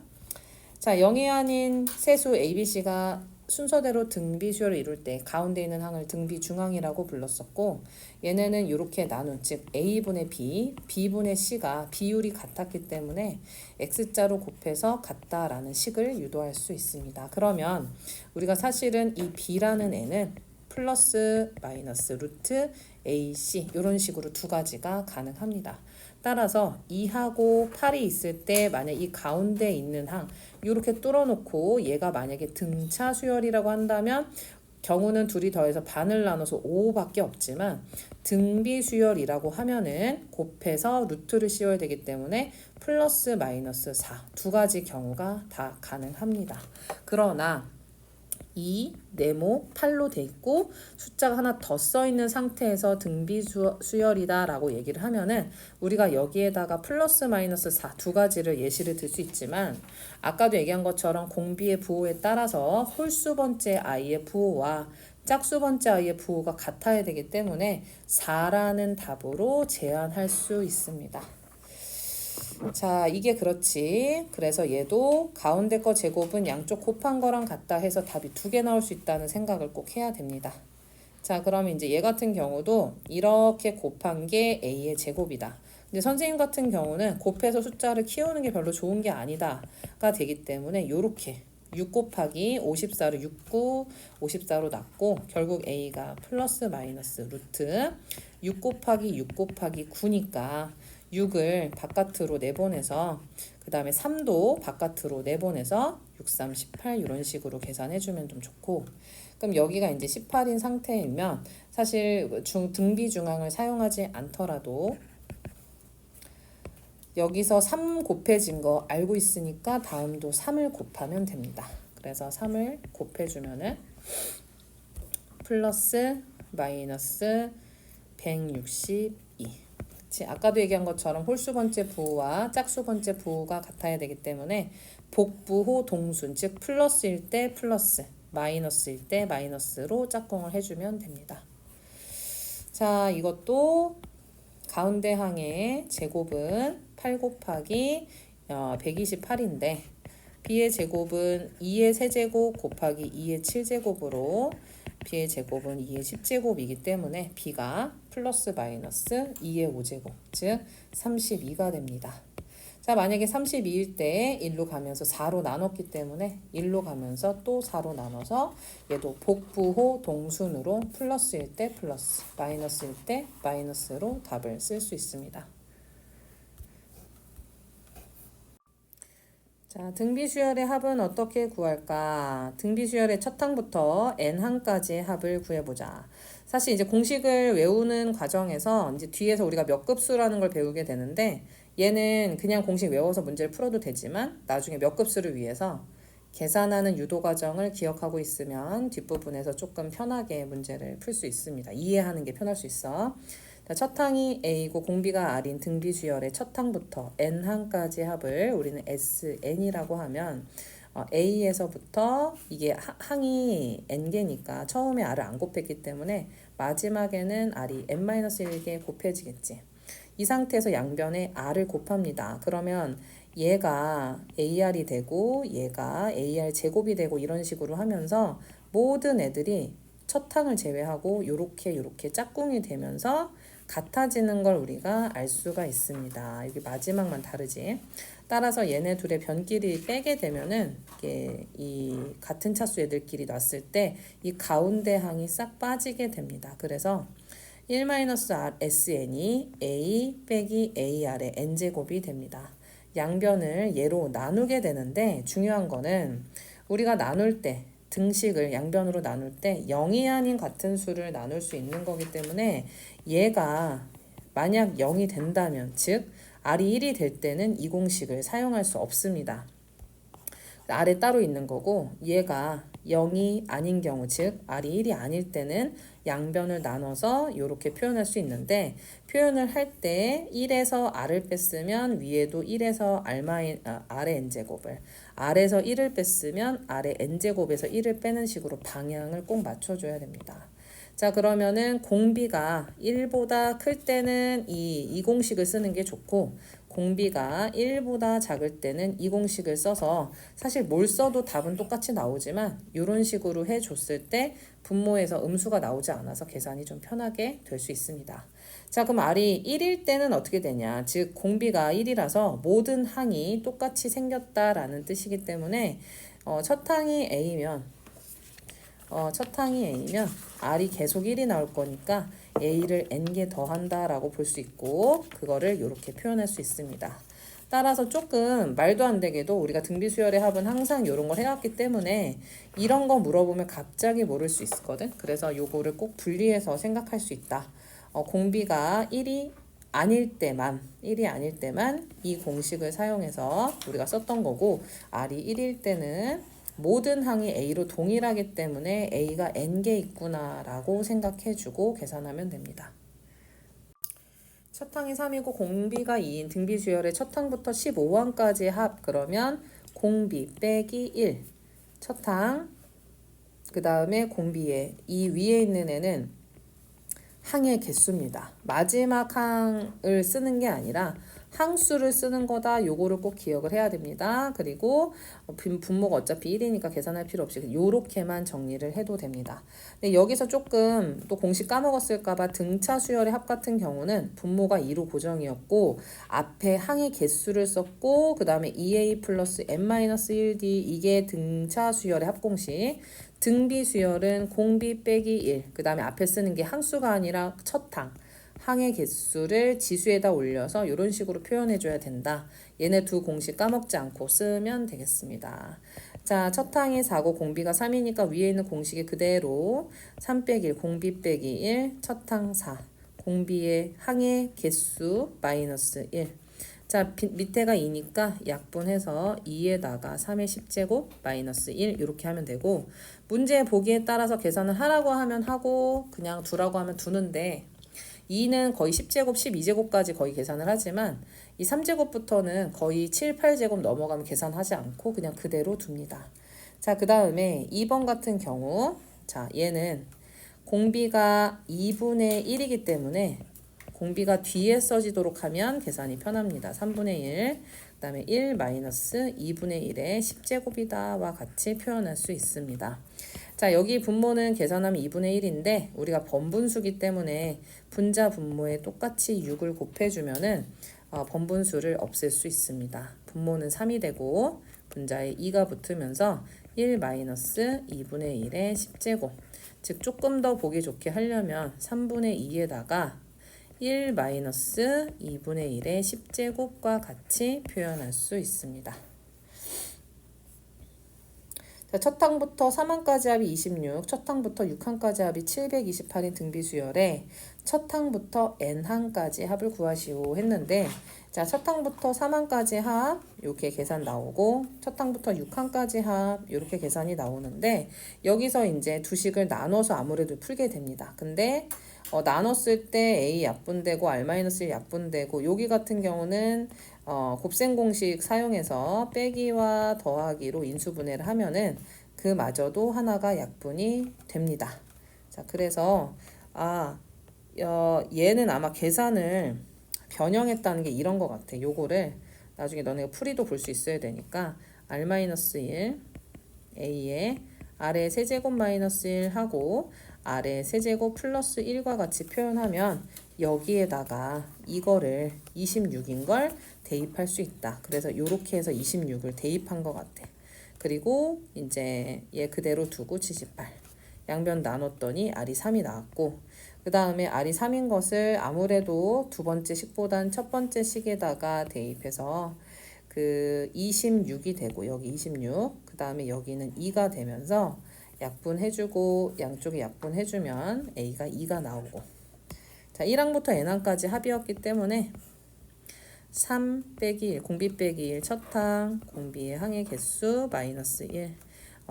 Speaker 1: 자, 0이 아닌 세수 ABC가 순서대로 등비 수열을 이룰 때 가운데 있는 항을 등비 중항이라고 불렀었고 얘네는 이렇게 나눈 즉 A분의 B, B분의 C가 비율이 같았기 때문에 X자로 곱해서 같다라는 식을 유도할 수 있습니다. 그러면 우리가 사실은 이 B라는 애는 플러스 마이너스 루트 AC 이런 식으로 두 가지가 가능합니다. 따라서 2하고 8이 있을 때 만약 이 가운데 있는 항 이렇게 뚫어놓고 얘가 만약에 등차 수열이라고 한다면 경우는 둘이 더해서 반을 나눠서 5밖에 없지만 등비 수열이라고 하면은 곱해서 루트를 씌워야 되기 때문에 플러스 마이너스 4 두 가지 경우가 다 가능합니다. 그러나 2, 네모, 8로 돼 있고 숫자가 하나 더 써 있는 상태에서 등비 수열이다 라고 얘기를 하면은 우리가 여기에다가 플러스 마이너스 4 두 가지를 예시를 들 수 있지만 아까도 얘기한 것처럼 공비의 부호에 따라서 홀수 번째 i의 부호와 짝수 번째 i의 부호가 같아야 되기 때문에 4라는 답으로 제한할 수 있습니다. 자, 이게 그렇지. 그래서 얘도 가운데 거 제곱은 양쪽 곱한 거랑 같다 해서 답이 2개 나올 수 있다는 생각을 꼭 해야 됩니다. 자, 그러면 이제 얘 같은 경우도 이렇게 곱한 게 A의 제곱이다. 근데 선생님 같은 경우는 곱해서 숫자를 키우는 게 별로 좋은 게 아니다가 되기 때문에 요렇게 6 곱하기 54를 69, 54로 놨고 결국 A가 플러스 마이너스 루트 6 곱하기 6 곱하기 9니까 6을 바깥으로 내보내서 그 다음에 3도 바깥으로 내보내서 6, 3, 18 이런 식으로 계산해주면 좀 좋고 그럼 여기가 이제 18인 상태이면 사실 등비 중항을 사용하지 않더라도 여기서 3 곱해진 거 알고 있으니까 다음도 3을 곱하면 됩니다. 그래서 3을 곱해주면은 플러스 마이너스 162 아까도 얘기한 것처럼 홀수 번째 부호와 짝수 번째 부호가 같아야 되기 때문에 복부호 동순 즉 플러스일 때 플러스 마이너스일 때 마이너스로 짝꿍을 해주면 됩니다. 자, 이것도 가운데 항의 제곱은 8 곱하기 128인데 b의 제곱은 2의 세제곱 곱하기 2의 7제곱으로 b의 제곱은 2의 10제곱이기 때문에 b가 플러스 마이너스 2의 5제곱, 즉 32가 됩니다. 자, 만약에 32일 때 1로 가면서 4로 나눴기 때문에 1로 가면서 또 4로 나눠서 얘도 복부호 동순으로 플러스일 때 플러스, 마이너스일 때 마이너스로 답을 쓸 수 있습니다. 자, 등비수열의 합은 어떻게 구할까? 등비수열의 첫 항부터 n항까지의 합을 구해보자. 사실 이제 공식을 외우는 과정에서 이제 뒤에서 우리가 몇 급수라는 걸 배우게 되는데 얘는 그냥 공식 외워서 문제를 풀어도 되지만 나중에 몇 급수를 위해서 계산하는 유도 과정을 기억하고 있으면 뒷부분에서 조금 편하게 문제를 풀 수 있습니다. 이해하는 게 편할 수 있어. 첫 항이 A고 공비가 R인 등비수열의 첫 항부터 N항까지 합을 우리는 SN이라고 하면 A에서부터 이게 항이 N개니까 처음에 R을 안 곱했기 때문에 마지막에는 R이 N-1개 곱해지겠지. 이 상태에서 양변에 R을 곱합니다. 그러면 얘가 AR이 되고 얘가 AR 제곱이 되고 이런 식으로 하면서 모든 애들이 첫 항을 제외하고 요렇게 짝꿍이 되면서 같아지는 걸 우리가 알 수가 있습니다. 여기 마지막만 다르지. 따라서 얘네 둘의 변끼리 빼게 되면은 이게 이 같은 차수 애들끼리 놨을 때 이 가운데 항이 싹 빠지게 됩니다. 그래서 1-SN이 A 빼기 AR의 N제곱이 됩니다. 양변을 얘로 나누게 되는데 중요한 거는 우리가 나눌 때 등식을 양변으로 나눌 때 0이 아닌 같은 수를 나눌 수 있는 거기 때문에 얘가 만약 0이 된다면 즉 R이 1이 될 때는 이 공식을 사용할 수 없습니다. R에 따로 있는 거고 얘가 0이 아닌 경우 즉 R이 1이 아닐 때는 양변을 나눠서 이렇게 표현할 수 있는데 표현을 할 때 1에서 R을 뺐으면 위에도 1에서 R의 N제곱을 R에서 1을 뺐으면 R의 N제곱에서 1을 빼는 식으로 방향을 꼭 맞춰줘야 됩니다. 자, 그러면은 공비가 1보다 클 때는 이 공식을 쓰는 게 좋고 공비가 1보다 작을 때는 이 공식을 써서 사실 뭘 써도 답은 똑같이 나오지만 이런 식으로 해줬을 때 분모에서 음수가 나오지 않아서 계산이 좀 편하게 될 수 있습니다. 자, 그럼 R이 1일 때는 어떻게 되냐? 즉 공비가 1이라서 모든 항이 똑같이 생겼다라는 뜻이기 때문에 첫 항이 A면 R이 계속 1이 나올 거니까 A를 N개 더한다 라고 볼 수 있고 그거를 이렇게 표현할 수 있습니다. 따라서 조금 말도 안 되게도 우리가 등비수열의 합은 항상 이런 걸 해왔기 때문에 이런 거 물어보면 갑자기 모를 수 있거든. 그래서 요거를 꼭 분리해서 생각할 수 있다. 공비가 1이 아닐 때만 이 공식을 사용해서 우리가 썼던 거고 R이 1일 때는 모든 항이 A로 동일하기 때문에 A가 N개 있구나 라고 생각해주고 계산하면 됩니다. 첫 항이 3이고 공비가 2인 등비수열의 첫 항부터 15항까지 합 그러면 공비 빼기 1 첫 항 그 다음에 공비의 이 위에 있는 애는 항의 개수입니다. 마지막 항을 쓰는 게 아니라 항수를 쓰는 거다. 요거를 꼭 기억을 해야 됩니다. 그리고 분모가 어차피 1이니까 계산할 필요 없이 요렇게만 정리를 해도 됩니다. 근데 여기서 조금 또 공식 까먹었을까봐 등차 수열의 합 같은 경우는 분모가 2로 고정이었고 앞에 항의 개수를 썼고 그 다음에 2a 플러스 n-1d 이게 등차 수열의 합 공식. 등비 수열은 공비 빼기 1 그 다음에 앞에 쓰는 게 항수가 아니라 첫 항 항의 개수를 지수에다 올려서 이런 식으로 표현해 줘야 된다. 얘네 두 공식 까먹지 않고 쓰면 되겠습니다. 자, 첫 항이 4고 공비가 3이니까 위에 있는 공식이 그대로 3 빼기 1 공비 빼기 1 첫 항 4 공비의 항의 개수 마이너스 1 자, 밑에가 2니까 약분해서 2에다가 3의 10제곱 마이너스 1 이렇게 하면 되고 문제 보기에 따라서 계산을 하라고 하면 하고 그냥 두라고 하면 두는데 2는 거의 10제곱, 12제곱까지 거의 계산을 하지만 이 3제곱부터는 거의 7, 8제곱 넘어가면 계산하지 않고 그냥 그대로 둡니다. 자, 그 다음에 2번 같은 경우 자, 얘는 공비가 2분의 1이기 때문에 공비가 뒤에 써지도록 하면 계산이 편합니다. 3분의 1, 그 다음에 1 마이너스 2분의 1의 10제곱이다와 같이 표현할 수 있습니다. 자, 여기 분모는 계산하면 2분의 1인데 우리가 번분수기 때문에 분자 분모에 똑같이 6을 곱해주면은 번분수를 없앨 수 있습니다. 분모는 3이 되고 분자에 2가 붙으면서 1 마이너스 2분의 1의 10제곱, 즉 조금 더 보기 좋게 하려면 3분의 2에다가 1 마이너스 2분의 1의 10제곱과 같이 표현할 수 있습니다. 자, 첫 항부터 3항까지 합이 26, 첫 항부터 6항까지 합이 728인 등비수열에 첫 항부터 n항까지 합을 구하시오 했는데, 자, 첫 항부터 3항까지 합 이렇게 계산 나오고 첫 항부터 6항까지 합 이렇게 계산이 나오는데, 여기서 이제 두 식을 나눠서 아무래도 풀게 됩니다. 근데 나눴을 때 a 약분되고 r-1 약분되고, 여기 같은 경우는 곱셈 공식 사용해서 빼기와 더하기로 인수분해를 하면은 그마저도 하나가 약분이 됩니다. 자, 그래서 얘는 아마 계산을 변형했다는 게 이런 것 같아. 요거를 나중에 너네가 풀이도 볼 수 있어야 되니까 r-1 a에 r의 세제곱 마이너스 1 하고 r의 세제곱 플러스 1과 같이 표현하면 여기에다가 이거를 26인 걸 대입할 수 있다. 그래서 요렇게 해서 26을 대입한 것 같아. 그리고 이제 얘 그대로 두고 78. 양변 나눴더니 r이 3이 나왔고, 그 다음에 r이 3인 것을 아무래도 두 번째 식보단 첫 번째 식에다가 대입해서 그 26이 되고, 여기 26, 그 다음에 여기는 2가 되면서 약분해주고 양쪽에 약분해주면 a가 2가 나오고, 자, 1항부터 n항까지 합이었기 때문에 3 빼기 1, 공비 빼기 1, 첫항, 공비의 항의 개수 마이너스 1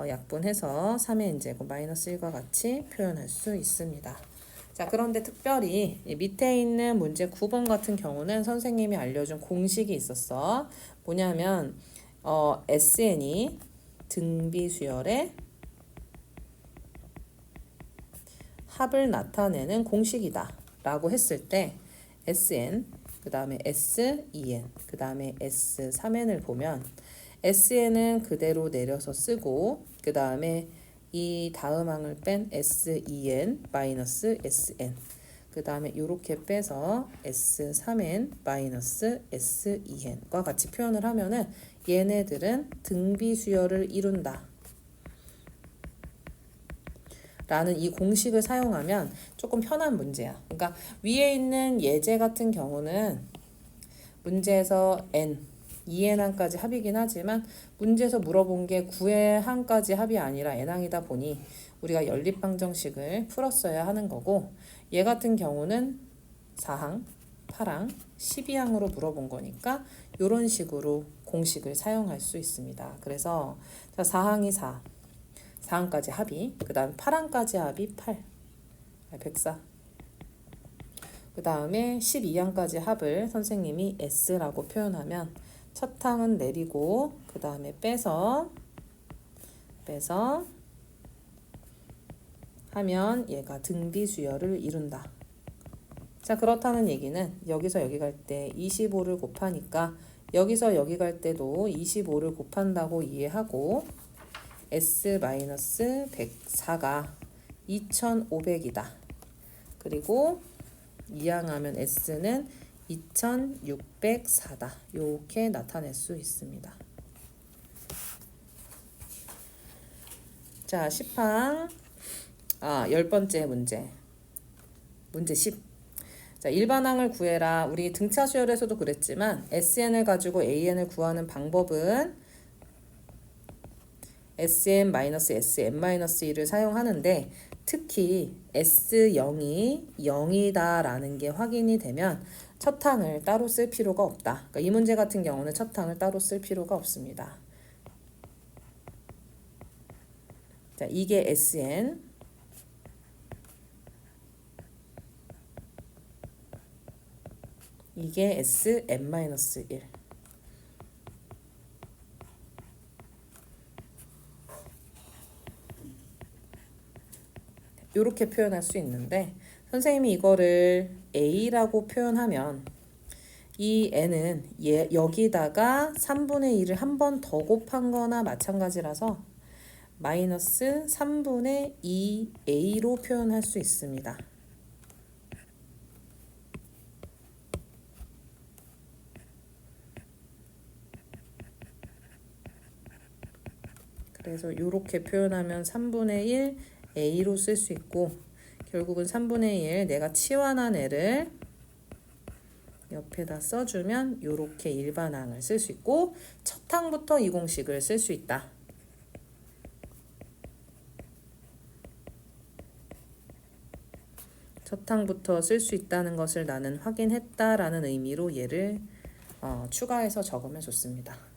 Speaker 1: 약분해서 3의 n제곱 마이너스 1과 같이 표현할 수 있습니다. 자, 그런데 특별히 밑에 있는 문제 9번 같은 경우는 선생님이 알려준 공식이 있었어. 뭐냐면 SN이 등비수열의 합을 나타내는 공식이다 라고 했을 때 SN, 그 다음에 SEN, 그 다음에 S3N을 보면 SN은 그대로 내려서 쓰고, 그 다음에 이 다음 항을 뺀 SEN 마이너스 SN, 그 다음에 이렇게 빼서 S3N 마이너스 SEN과 같이 표현을 하면은 얘네들은 등비수열을 이룬다 라는 이 공식을 사용하면 조금 편한 문제야. 그러니까 위에 있는 예제 같은 경우는 문제에서 n, 2n항까지 합이긴 하지만 문제에서 물어본 게 9항까지 합이 아니라 n항이다 보니 우리가 연립방정식을 풀었어야 하는 거고, 얘 같은 경우는 4항, 8항, 12항으로 물어본 거니까 이런 식으로 공식을 사용할 수 있습니다. 그래서 자, 4항이 4항까지 합이, 그 다음 8항까지 합이 104. 그 다음에 12항까지 합을 선생님이 S라고 표현하면 첫 항은 내리고 그 다음에 빼서 하면 얘가 등비수열을 이룬다. 자, 그렇다는 얘기는 여기서 여기 갈 때 25를 곱하니까 여기서 여기 갈 때도 25를 곱한다고 이해하고 S-104가 2500이다. 그리고 이항하면 S는 2604다. 이렇게 나타낼 수 있습니다. 자, 10항 10번째 문제 10. 자, 일반항을 구해라. 우리 등차 수열에서도 그랬지만 SN을 가지고 AN을 구하는 방법은 SM-SM-1을 사용하는데, 특히 S0이 0이다 라는 게 확인이 되면 첫 항을 따로 쓸 필요가 없다. 그러니까 이 문제 같은 경우는 첫 항을 따로 쓸 필요가 없습니다. 자, 이게 SN, 이게 SM-1. 이렇게 표현할 수 있는데, 선생님이 이거를 A라고 표현하면 이 n은 여기다가 3분의 2를 한 번 더 곱한 거나 마찬가지라서 마이너스 3분의 2a로 표현할 수 있습니다. 그래서 이렇게 표현하면 3분의 1 a로 쓸 수 있고, 결국은 3분의 1 내가 치환한 애를 옆에다 써주면 이렇게 일반항을 쓸 수 있고, 첫 항부터 이 공식을 쓸 수 있다. 첫 항부터 쓸 수 있다는 것을 나는 확인했다라는 의미로 얘를 추가해서 적으면 좋습니다.